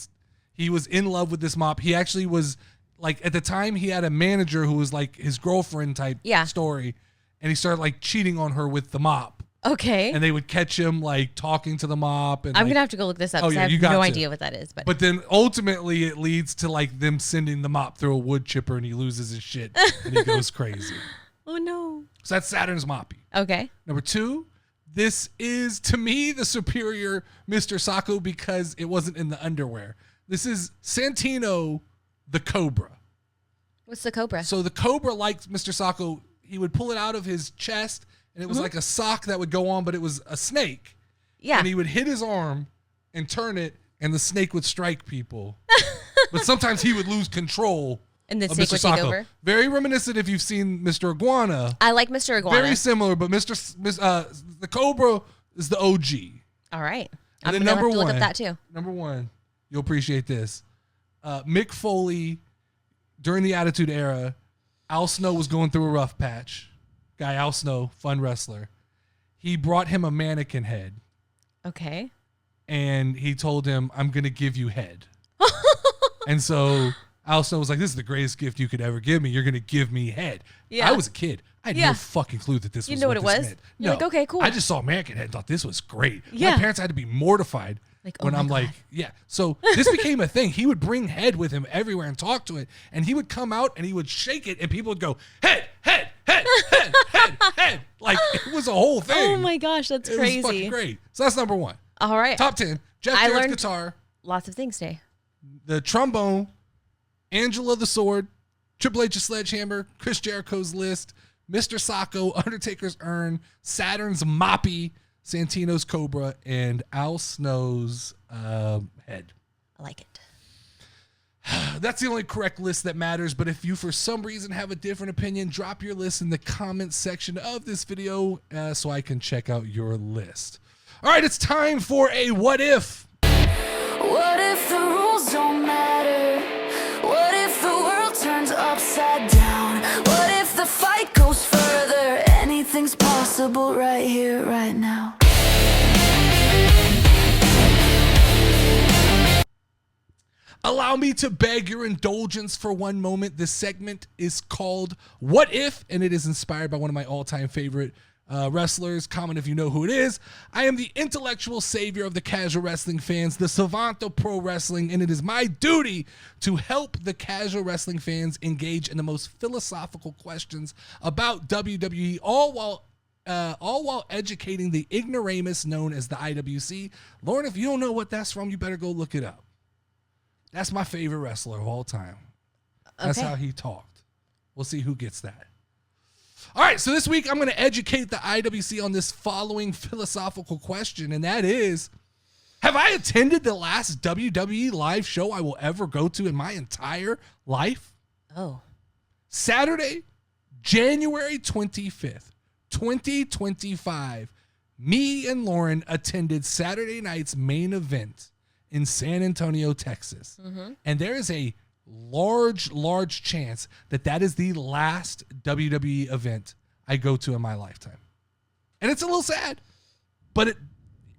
He was in love with this mop. He actually was at the time he had a manager who was like his girlfriend type story. And he started cheating on her with the mop. Okay. And they would catch him talking to the mop. And I'm going to have to go look this up because I you have got no to. idea what that is. But then ultimately it leads to them sending the mop through a wood chipper and he loses his shit and he goes crazy. Oh, no. So that's Saturn's Moppy. Okay. Number 2, this is to me the superior Mr. Sacco because it wasn't in the underwear. This is Santino the Cobra. What's the Cobra? So the Cobra, like Mr. Sacco, he would pull it out of his chest and it was like a sock that would go on, but it was a snake. Yeah. And he would hit his arm and turn it and the snake would strike people. But sometimes he would lose control. And the of snake Mr. would take Sacco. over? Very reminiscent if you've seen Mr. Iguana. I like Mr. Iguana. Very similar, but the Cobra is the OG. All right. And I'm then going to have number to look 1, up that too. Number 1, you'll appreciate this. Mick Foley, during the Attitude Era, Al Snow was going through a rough patch. Guy Al Snow, fun wrestler. He brought him a mannequin head. Okay. And he told him, I'm going to give you head. And so Al Snow was like, this is the greatest gift you could ever give me. You're going to give me head. Yeah. I was a kid. I had Yeah. no fucking clue that this You was know what what it this was? meant. You're like, okay, cool. I just saw mannequin head and thought this was great. Yeah. My parents had to be mortified Like, oh when my I'm like, God. yeah. So this became a thing. He would bring head with him everywhere and talk to it. And he would come out and he would shake it and people would go, head, head, head, head, head, head. Like it was a whole thing. Oh my gosh, that's It crazy. was fucking great. So that's number 1. All right. Top 10. Jeff I Jarrett's learned- guitar, Lots of things today. the trombone, Angela the sword, Triple H's Sledgehammer, Chris Jericho's List, Mr. Sacco, Undertaker's Urn, Saturn's Moppy, Santino's Cobra, and Al Snow's Head. I like it. That's the only correct list that matters, but if you for some reason have a different opinion, drop your list in the comments section of this video so I can check out your list. All right, it's time for a What If. What if the rules don't matter? What if the world turns upside down? What if the fight goes further? Anything's possible right here, right now. Allow me to beg your indulgence for one moment. This segment is called What If, and it is inspired by one of my all-time favorite wrestlers. Comment if you know who it is. I am the intellectual savior of the casual wrestling fans, the savant of pro wrestling, and it is my duty to help the casual wrestling fans engage in the most philosophical questions about WWE, all while educating the ignoramus known as the IWC. Lauren, if you don't know what that's from, you better go look it up. That's my favorite wrestler of all time. That's Okay. how he talked. We'll see who gets that. All right, so this week I'm going to educate the IWC on this following philosophical question, and that is, have I attended the last WWE live show I will ever go to in my entire life? Oh. Saturday, January 25th, 2025, me and Lauren attended Saturday night's main event in San Antonio, Texas. And there is a large chance that that is the last WWE event I go to in my lifetime. And it's a little sad, but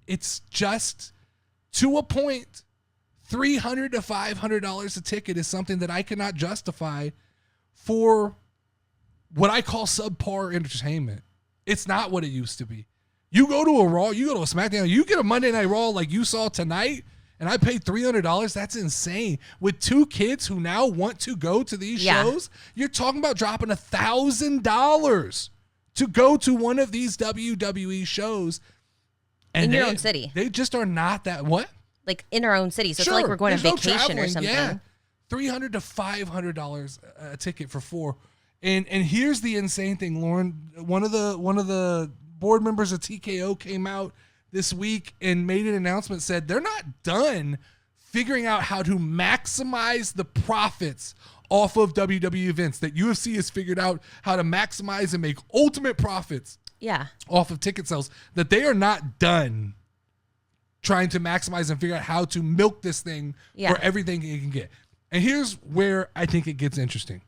it's just to a point. $300 to $500 a ticket is something that I cannot justify for what I call subpar entertainment. It's not what it used to be. You go to a Raw, you go to a SmackDown, you get a Monday Night Raw like you saw tonight, and I paid $300. That's insane. With two kids who now want to go to these shows, you're talking about dropping $1,000 to go to one of these WWE shows. And In your own city. They just are not that, what? Like in our own city. So Sure, it's like we're going on there's no vacation or traveling, something. Yeah. $300 to $500 a ticket for four. And here's the insane thing, Lauren. One of the board members of TKO came out this week and made an announcement, said they're not done figuring out how to maximize the profits off of WWE events, that UFC has figured out how to maximize and make ultimate profits Yeah. off of ticket sales, that they are not done trying to maximize and figure out how to milk this thing for everything it can get. And here's where I think it gets interesting.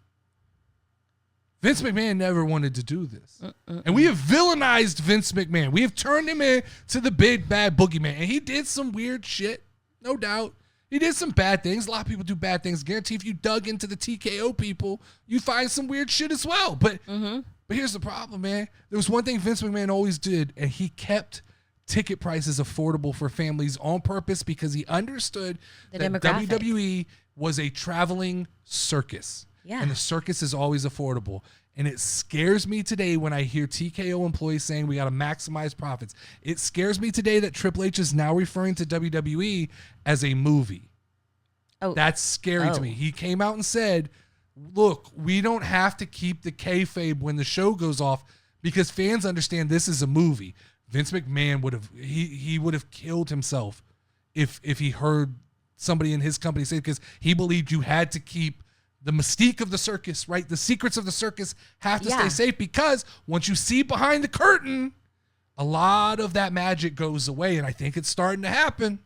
Vince McMahon never wanted to do this. And we have villainized Vince McMahon. We have turned him into the big bad boogeyman. And he did some weird shit, no doubt. He did some bad things. A lot of people do bad things. Guarantee if you dug into the TKO people, you find some weird shit as well. But here's the problem, man. There was one thing Vince McMahon always did, and he kept ticket prices affordable for families on purpose because he understood The that demographic. WWE was a traveling circus. Yeah. And the circus is always affordable. And it scares me today when I hear TKO employees saying we got to maximize profits. It scares me today that Triple H is now referring to WWE as a movie. Oh, That's scary to me. He came out and said, look, we don't have to keep the kayfabe when the show goes off because fans understand this is a movie. Vince McMahon would have he would have killed himself if he heard somebody in his company say, because he believed you had to keep the mystique of the circus, right? The secrets of the circus have to stay safe, because once you see behind the curtain, a lot of that magic goes away. And I think it's starting to happen.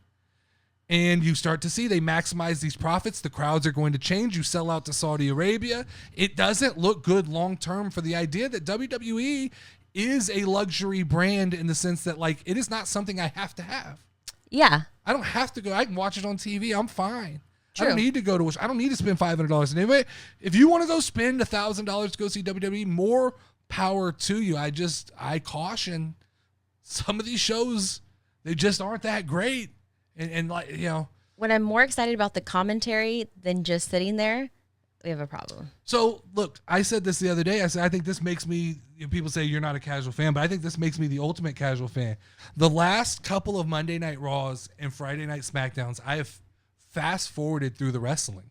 And you start to see they maximize these profits. The crowds are going to change. You sell out to Saudi Arabia. It doesn't look good long-term for the idea that WWE is a luxury brand in the sense that, like, it is not something I have to have. Yeah. I don't have to go. I can watch it on TV. I'm fine. True. I don't need to go to. I don't need to spend $500. And anyway, if you want to go spend $1,000 to go see WWE, more power to you. I caution some of these shows, they just aren't that great. And like, you know, When I'm more excited about the commentary than just sitting there, we have a problem. so look, I said this the other day. I said I think this makes me. People say you're not a casual fan, but I think this makes me the ultimate casual fan. The last couple of Monday Night Raws and Friday Night SmackDowns, I have fast forwarded through the wrestling.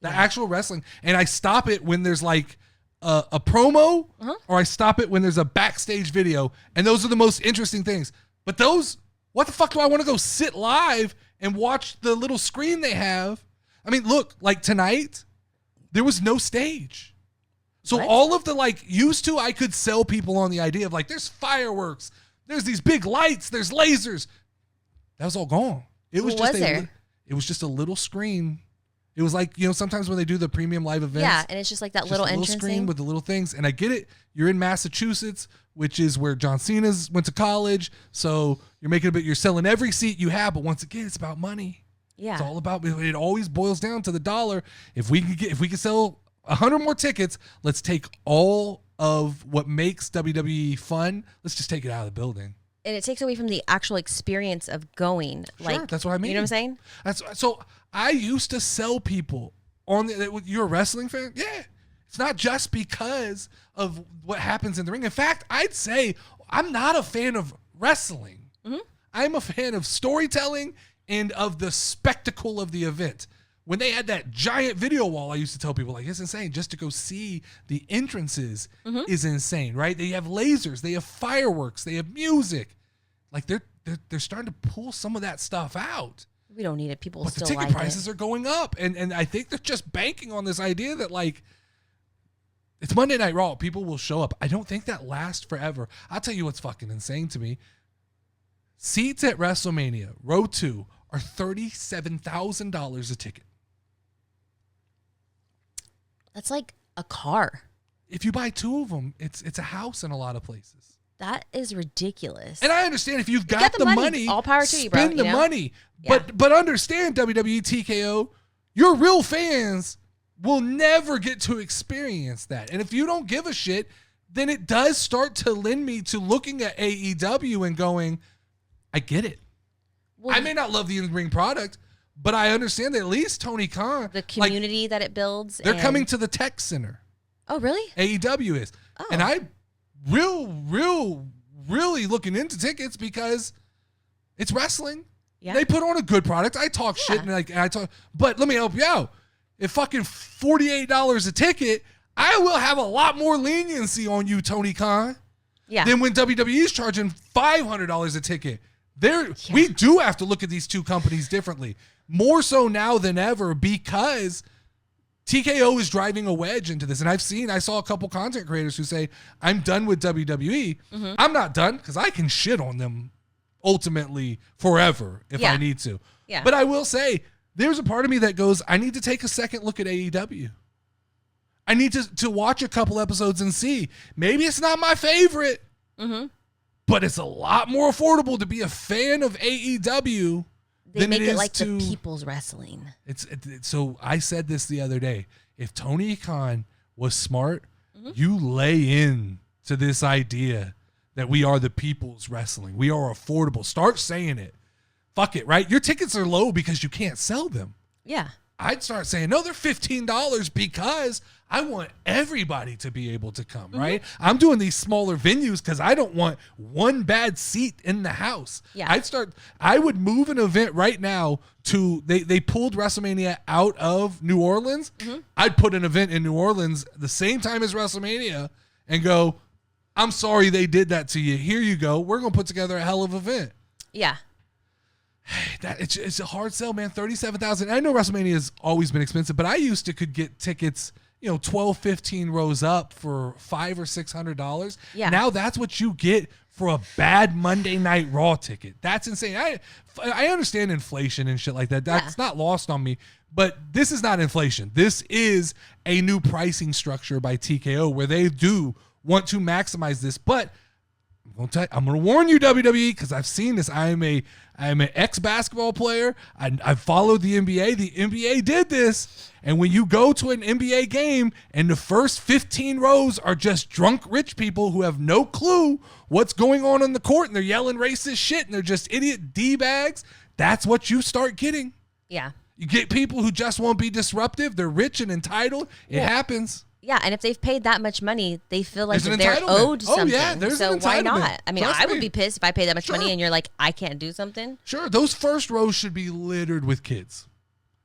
the actual wrestling. And I stop it when there's like a promo or I stop it when there's a backstage video. And those are the most interesting things. But those, what the fuck do I want to go sit live and watch the little screen they have? I mean, look, like tonight, there was no stage. So all of the like used to, I could sell people on the idea of like, there's fireworks, there's these big lights, there's lasers. That was all gone. It was it was just a little screen. It was like, you know, sometimes when they do the premium live events. Yeah, and it's just like that just little a entrance screen thing. with the little things. And I get it. You're in Massachusetts, which is where John Cena's went to college. So you're making a bit, you're selling every seat you have. But once again, it's about money. Yeah. It's all about, it always boils down to the dollar. If we can sell 100 more tickets, let's take all of what makes WWE fun. Let's just take it out of the building. And it takes away from the actual experience of going. Sure, Like, that's what I mean. You know what I'm saying? So I used to sell people on you're a wrestling fan? Yeah. It's not just because of what happens in the ring. In fact, I'd say I'm not a fan of wrestling. Mm-hmm. I'm a fan of storytelling and of the spectacle of the event. When they had that giant video wall, I used to tell people, like, it's insane. Just to go see the entrances is insane, right? They have lasers, they have fireworks, they have music. Like they're starting to pull some of that stuff out. We don't need it. People but still the ticket like prices it. are going up, and I think they're just banking on this idea that like it's Monday Night Raw. People will show up. I don't think that lasts forever. I'll tell you what's fucking insane to me. Seats at WrestleMania Row 2 are $37,000 a ticket. That's like a car. If you buy two of them, it's a house in a lot of places. That is ridiculous. And I understand if you've got the money, all power to you, bro. spend the money. Yeah. But understand, WWE TKO, your real fans will never get to experience that. And if you don't give a shit, then it does start to lend me to looking at AEW and going, I get it. Well, I may not love the in-ring product, but I understand that at least Tony Khan, the community that it builds. They're coming to the Tech Center. Oh, really? AEW is. Oh. And I really looking into tickets because it's wrestling. Yeah. They put on a good product. I talk shit but let me help you out. If fucking $48 a ticket, I will have a lot more leniency on you, Tony Khan. Yeah. Than when WWE's charging $500 a ticket. We do have to look at these two companies differently. More so now than ever because TKO is driving a wedge into this. And I saw a couple content creators who say, I'm done with WWE. Mm-hmm. I'm not done because I can shit on them ultimately forever if I need to. Yeah. But I will say, there's a part of me that goes, I need to take a second look at AEW. I need to watch a couple episodes and see. Maybe it's not my favorite, but it's a lot more affordable to be a fan of AEW. They make it like the people's wrestling. So I said this the other day. If Tony Khan was smart, you lay in to this idea that we are the people's wrestling. We are affordable. Start saying it. Fuck it, right? Your tickets are low because you can't sell them. Yeah. I'd start saying, no, they're $15 because I want everybody to be able to come, right? I'm doing these smaller venues because I don't want one bad seat in the house. Yeah. I would move an event right now to, they pulled WrestleMania out of New Orleans. I'd put an event in New Orleans the same time as WrestleMania and go, I'm sorry they did that to you. Here you go. We're going to put together a hell of an event. Yeah. It's a hard sell, man. $37,000. I know WrestleMania has always been expensive, but I used to could get tickets, 12, 15 rows up for $500 or $600. Yeah. Now that's what you get for a bad Monday Night Raw ticket. That's insane. I understand inflation and shit like that. That's not lost on me. But this is not inflation. This is a new pricing structure by TKO where they do want to maximize this, but I'm going to warn you, WWE, because I've seen this. I'm an ex-basketball player. I followed the NBA. The NBA did this. And when you go to an NBA game and the first 15 rows are just drunk rich people who have no clue what's going on the court and they're yelling racist shit and they're just idiot D-bags, that's what you start getting. Yeah. You get people who just won't be disruptive. They're rich and entitled. It happens. Yeah, and if they've paid that much money, they feel like they're owed something. Oh, yeah, there's an entitlement. So why not? I mean, I would be pissed if I paid that much money and you're like, I can't do something. Sure, those first rows should be littered with kids.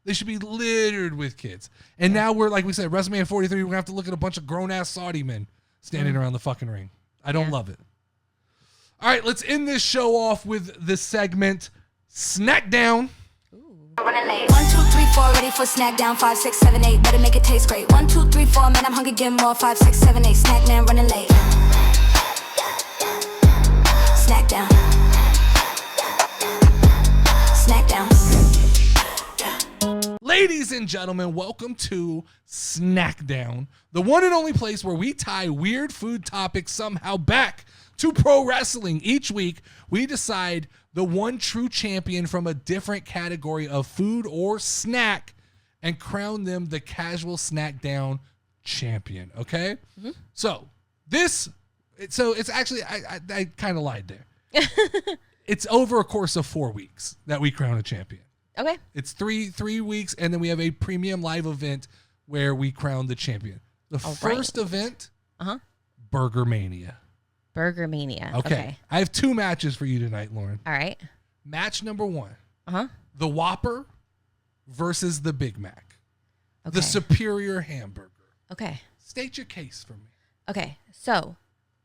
They should be littered with kids. And now we're, like we said, WrestleMania 43, we're going to have to look at a bunch of grown-ass Saudi men standing around the fucking ring. I don't love it. All right, let's end this show off with the segment Snack Down. Running late. 1, 2, 3, 4, ready for snack down. 5, 6, 7, 8, better make it taste great. 1, 2, 3, 4, man, I'm hungry, get more. 5, 6, 7, 8, snack man, running late. Snack down. Snack down. Ladies and gentlemen, welcome to Snack Down, the one and only place where we tie weird food topics somehow back to pro wrestling. Each week, we decide the one true champion from a different category of food or snack and crown them the casual Snack Down champion, okay? So it's actually, I kind of lied there. It's over a course of 4 weeks that we crown a champion. Okay. It's three weeks, and then we have a premium live event where we crown the champion. The first event, Burger Mania. Burger Mania. Okay. I have 2 matches for you tonight, Lauren. All right. Match number 1. The Whopper versus the Big Mac. Okay. The superior hamburger. Okay. State your case for me. Okay. So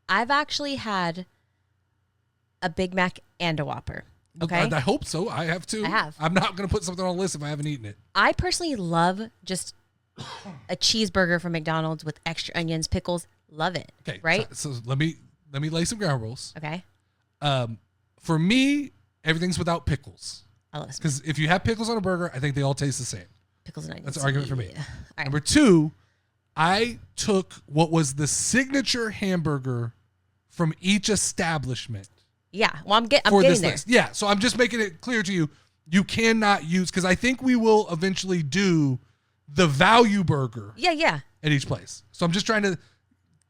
I've actually had a Big Mac and a Whopper. Okay. I hope so. I have too. I have. I'm not going to put something on a list if I haven't eaten it. I personally love just a cheeseburger from McDonald's with extra onions, pickles. Love it. Okay. Right? So let me lay some ground rules. Okay. For me, everything's without pickles. I love Because if you have pickles on a burger, I think they all taste the same. pickles and onions. That's an argument for me. Yeah. All right. Number 2, I took what was the signature hamburger from each establishment. Yeah. Well, I'm for getting this there. list. Yeah. So I'm just making it clear to you, you cannot use, because I think we will eventually do the value burger Yeah. at each place. So I'm just trying to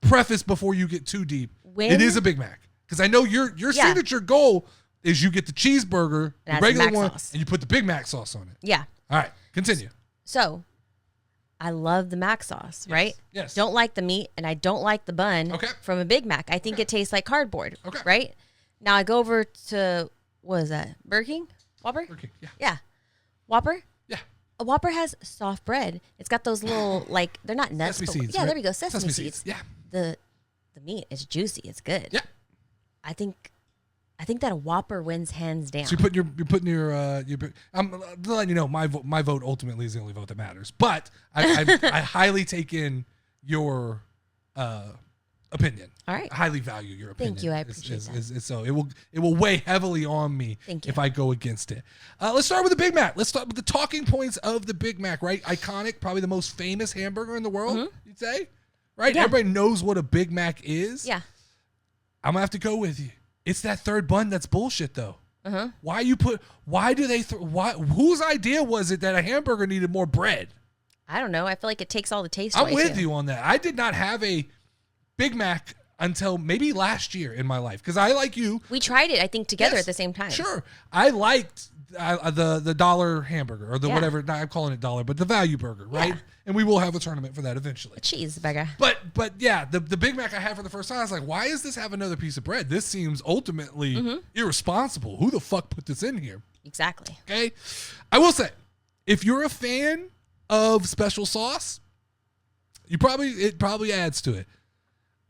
preface before you get too deep. When- It is a Big Mac. Because I know your signature goal is you get the cheeseburger, And the has regular Mac one, sauce. and you put the Big Mac sauce on it. Yeah. All right. Continue. So I love the Mac sauce, right? Yes. Don't like the meat and I don't like the bun Okay. from a Big Mac. I think it tastes like cardboard. Okay. Right? Now I go over to, what is that? Burger King? Whopper? Okay. Yeah. Yeah. Whopper? Yeah. A Whopper has soft bread. It's got those little, like, they're not nuts. Sesame but, seeds. yeah, right? there we go. Sesame seeds. Yeah. The meat is juicy. It's good. Yeah. I think that a Whopper wins hands down. So you're putting your I'm letting you know my vote ultimately is the only vote that matters. But I highly take in your opinion. All right. I highly value your opinion. Thank you. I appreciate that. So it will weigh heavily on me Thank you. if I go against it. Let's start with the Big Mac. Let's start with the talking points of the Big Mac, right? Iconic, probably the most famous hamburger in the world, you'd say? Right? Yeah. Everybody knows what a Big Mac is. Yeah. I'm going to have to go with you. It's that third bun that's bullshit, though. Why whose idea was it that a hamburger needed more bread? I don't know. I feel like it takes all the taste I'm away, with too. you on that. I did not have a Big Mac until maybe last year in my life because I, like you, We tried it, I think, together Yes, at the same time. Sure, I liked the dollar hamburger or the Yeah. whatever. Not, I'm calling it dollar, but the value burger, right? Yeah. And we will have a tournament for that eventually. Cheeseburger. But yeah, the Big Mac I had for the first time, I was like, why does this have another piece of bread? This seems ultimately irresponsible. Who the fuck put this in here? Exactly. Okay. I will say, if you're a fan of special sauce, it probably adds to it.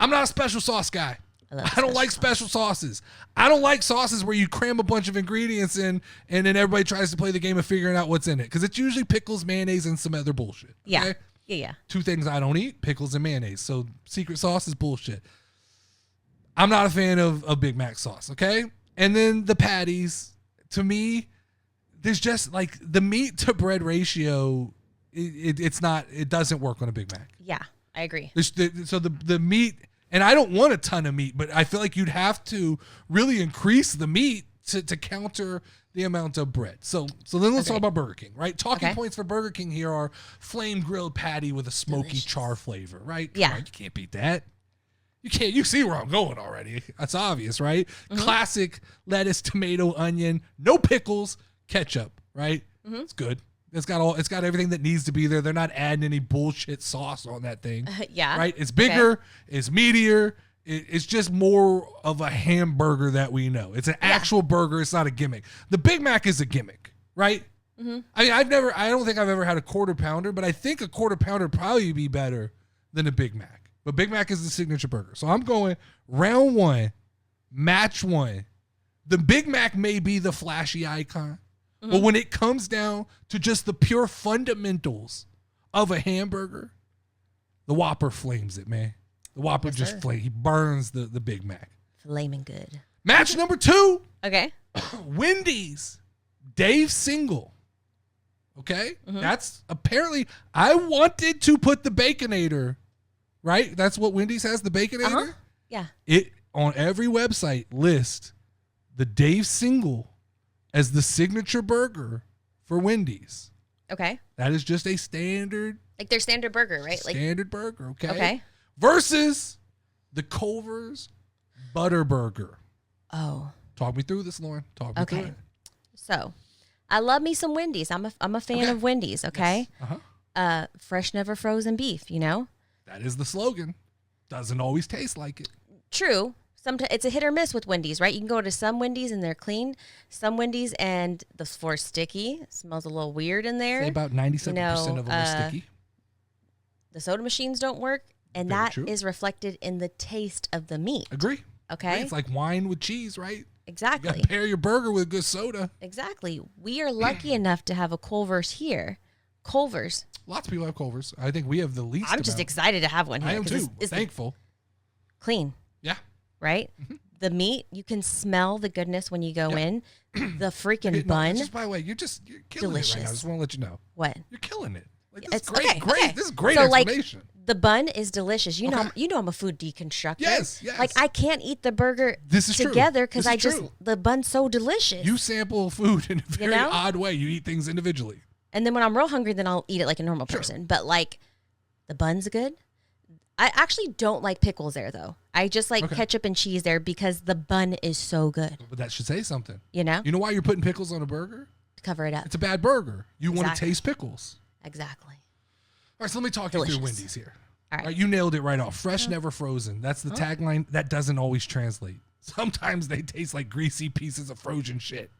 I'm not a special sauce guy. I don't like special sauces. I don't like sauces where you cram a bunch of ingredients in and then everybody tries to play the game of figuring out what's in it. Because it's usually pickles, mayonnaise, and some other bullshit. Yeah. Okay? Yeah. 2 things I don't eat, pickles and mayonnaise. So secret sauce is bullshit. I'm not a fan of Big Mac sauce, okay? And then the patties, to me, there's just like the meat to bread ratio, it doesn't work on a Big Mac. Yeah. I agree. So the meat, and I don't want a ton of meat, but I feel like you'd have to really increase the meat to counter the amount of bread. So then let's talk about Burger King, right? Talking points for Burger King here are flame grilled patty with a smoky char flavor, right? Come Yeah. on, you can't beat that. You see where I'm going already. That's obvious, right? Classic lettuce, tomato, onion, no pickles, ketchup, right? It's good. It's got everything that needs to be there. They're not adding any bullshit sauce on that thing. Yeah. Right? It's bigger, it's meatier. It's just more of a hamburger that we know. It's an actual burger. It's not a gimmick. The Big Mac is a gimmick, right? I mean, I don't think I've ever had a quarter pounder, but I think a quarter pounder would probably be better than a Big Mac. But Big Mac is the signature burger. So I'm going round one, match one. The Big Mac may be the flashy icon, but when it comes down to just the pure fundamentals of a hamburger, the Whopper flames it, man. The Whopper just flames. He burns the Big Mac. Flaming good. Match number 2. Okay. Wendy's. Dave Single. Okay? That's apparently, I wanted to put the Baconator, right? That's what Wendy's has, the Baconator? Yeah. It, on every website, lists the Dave Single as the signature burger for Wendy's. Okay. That is just a standard. Like their standard burger, right? Standard burger, okay? Okay. Versus the Culver's Butter Burger. Oh. Talk me through this, Lauren. Talk me through it. So, I love me some Wendy's. I'm a fan of Wendy's, okay? Yes. Fresh, never frozen beef, you know? That is the slogan. Doesn't always taste like it. True. Sometimes it's a hit or miss with Wendy's, right? You can go to some Wendy's and they're clean. Some Wendy's and the floor's sticky. It smells a little weird in there. Say about 97% of them are sticky. The soda machines don't work. And Very that true. is reflected in the taste of the meat. Agree. Okay? It's like wine with cheese, right? Exactly. You got to pair your burger with good soda. Exactly. We are lucky enough to have a Culver's here. Culver's. Lots of people have Culver's. I think we have the least. I'm just excited to have one here. I am 'cause too. It's Thankful. clean, Yeah. right? The meat, you can smell the goodness when you go in. The freaking No, bun. just by the way, you're killing it right now. I Delicious. just want to let you know. What? You're killing it. Like, this It's is great. okay, Great. okay. This is great So, explanation. the bun is delicious. You know, Okay. I'm a food deconstructor. Yes, yes. Like I can't eat the burger This is true. together because This is I true. the bun's so delicious. You sample food in a very know? odd way. You eat things individually. And then when I'm real hungry, then I'll eat it like a normal person. But like, the bun's good. I actually don't like pickles there though. I just like ketchup and cheese there because the bun is so good. But that should say something. You know, You know why you're putting pickles on a burger? to cover it up. It's a bad burger. You want to Exactly. taste pickles. Exactly. All right, so let me talk you Delicious. through Wendy's here. All right. You nailed it right off. Fresh, never frozen. That's the tagline. That doesn't always translate. Sometimes they taste like greasy pieces of frozen shit.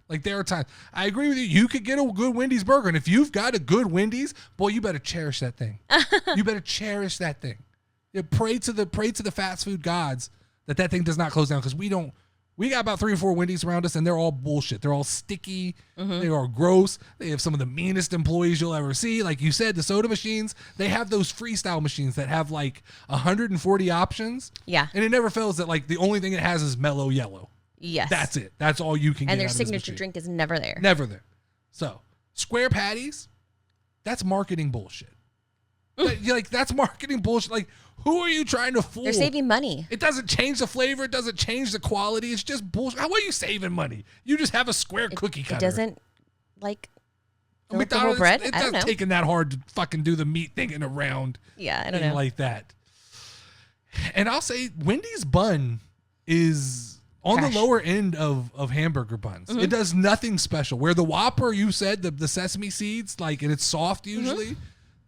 Like there are times. I agree with you. You could get a good Wendy's burger, and if you've got a good Wendy's, boy, you better cherish that thing. You better cherish that thing. Yeah, pray to the fast food gods that thing does not close down because we don't. We got about 3 or 4 Wendy's around us, and they're all bullshit. They're all sticky. They are gross. They have some of the meanest employees you'll ever see. Like you said, the soda machines, they have those freestyle machines that have like 140 options. Yeah. And it never fails that like the only thing it has is mellow yellow. Yes. That's it. That's all you can get And their out of this signature machine. drink is never there. Never there. So, square patties, that's marketing bullshit. That's marketing bullshit. Like, who are you trying to fool? They're saving money. It doesn't change the flavor. It doesn't change the quality. It's just bullshit. How are you saving money? You just have a square cookie cutter. It doesn't like fill up the McDonald's, whole bread. It I don't doesn't know. taking that hard to fucking do the meat thing in a round. Yeah, I don't thing know. like that. And I'll say Wendy's bun is on Trash. the lower end of hamburger buns. It does nothing special. Where the Whopper, you said the sesame seeds, like, and it's soft usually.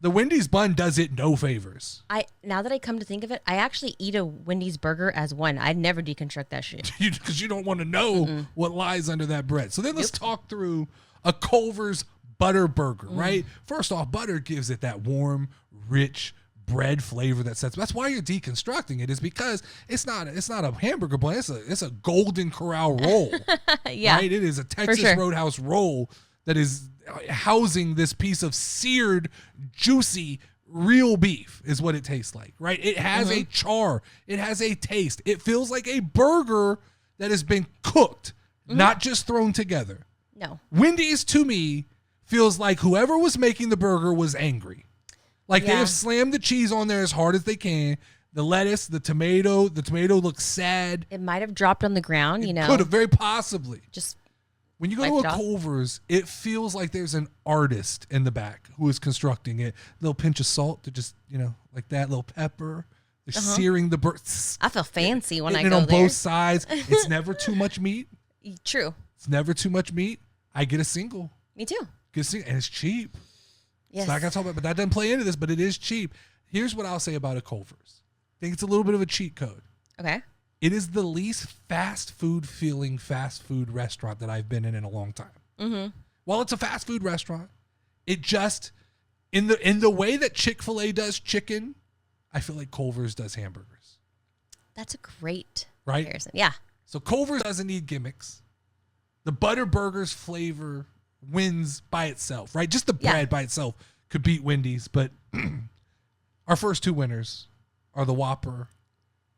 The Wendy's bun does it no favors. Now that I come to think of it, I actually eat a Wendy's burger as one. I'd never deconstruct that shit. Because you don't want to know what lies under that bread. So then let's talk through a Culver's butter burger, right? First off, butter gives it that warm, rich bread flavor that sets. That's why you're deconstructing it, is because it's not a hamburger bun. It's a Golden Corral roll. Yeah. Right? It is a Texas sure. Roadhouse roll that is housing this piece of seared, juicy, real beef is what it tastes like, right? It has a char. It has a taste. It feels like a burger that has been cooked, not just thrown together. No. Wendy's, to me, feels like whoever was making the burger was angry. Like they Yeah. have slammed the cheese on there as hard as they can. The lettuce, the tomato looks sad. It might have dropped on the ground, you know. Could have, very possibly. Just When you go Wiped to it a off. Culver's, it feels like there's an artist in the back who is constructing it. Little pinch of salt to just, like that, little pepper. They're searing the bird. I feel fancy when I Hitting go it on there. both sides. It's never too much meat. True. It's never too much meat. I get a single. Me too. Get a single, and it's cheap. Yes. It's not gonna talk about, but that doesn't play into this. But it is cheap. Here's what I'll say about a Culver's. I think it's a little bit of a cheat code. Okay. It is the least fast food feeling fast food restaurant that I've been in a long time. while it's a fast food restaurant, it just in the way that Chick-fil-A does chicken, I feel like Culver's does hamburgers. That's a great right? comparison. Yeah. So Culver's doesn't need gimmicks. The Butter Burger's flavor wins by itself, right? Just the bread by itself could beat Wendy's, but our first two winners are the Whopper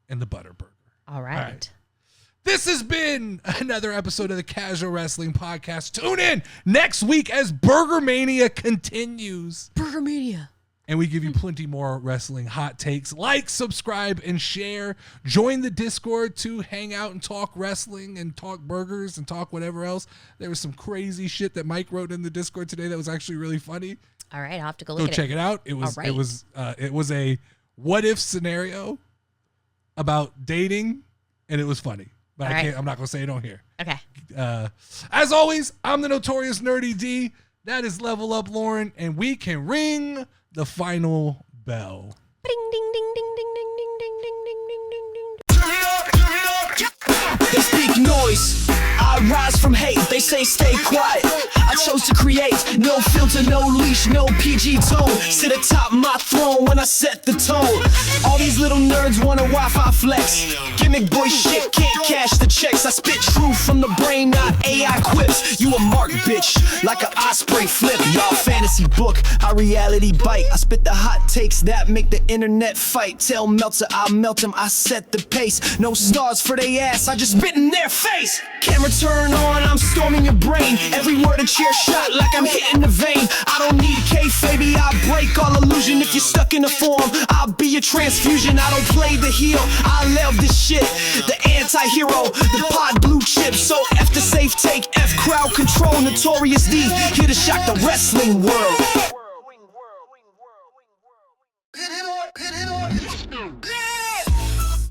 and the Butter Burger. All right. This has been another episode of the Casual Wrestling Podcast. Tune in next week as Burger Mania continues. Burger Mania. And we give you plenty more wrestling hot takes. Like, subscribe, and share. Join the Discord to hang out and talk wrestling and talk burgers and talk whatever else. There was some crazy shit that Mike wrote in the Discord today that was actually really funny. All right, I'll have to go look at it. Go check it out. It was a what if scenario about dating, and it was funny. But I'm not gonna say it on here. Okay. As always, I'm the notorious Nerdy D. That is Level Up Lauren, and we can ring the final bell. Ding ding ding ding ding ding ding ding ding ding ding ding. They speak noise, I rise from hate. They say stay quiet, I chose to create. No filter, no leash, no PG tone. Sit atop my throne when I set the tone. All these little nerds want a Wi-Fi flex. Gimmick boy shit, can't cash the checks. I spit truth from the brain, not AI quips. You a mark bitch, like an osprey flip. Y'all fantasy book, I reality bite. I spit the hot takes that make the internet fight. Tell Meltzer I melt them, I set the pace. No stars for they ass, I just spit in their face. Camera turn on, I'm storming your brain. Every word a chair shot like I'm hitting the vein. I don't need kayfabe, baby, I break all illusion. If you're stuck in a form, I'll be a transfusion. I don't play the heel, I love this shit. The anti-hero, the pod blue chip. So F the safe take, F crowd control, Notorious D, here to shock the wrestling world.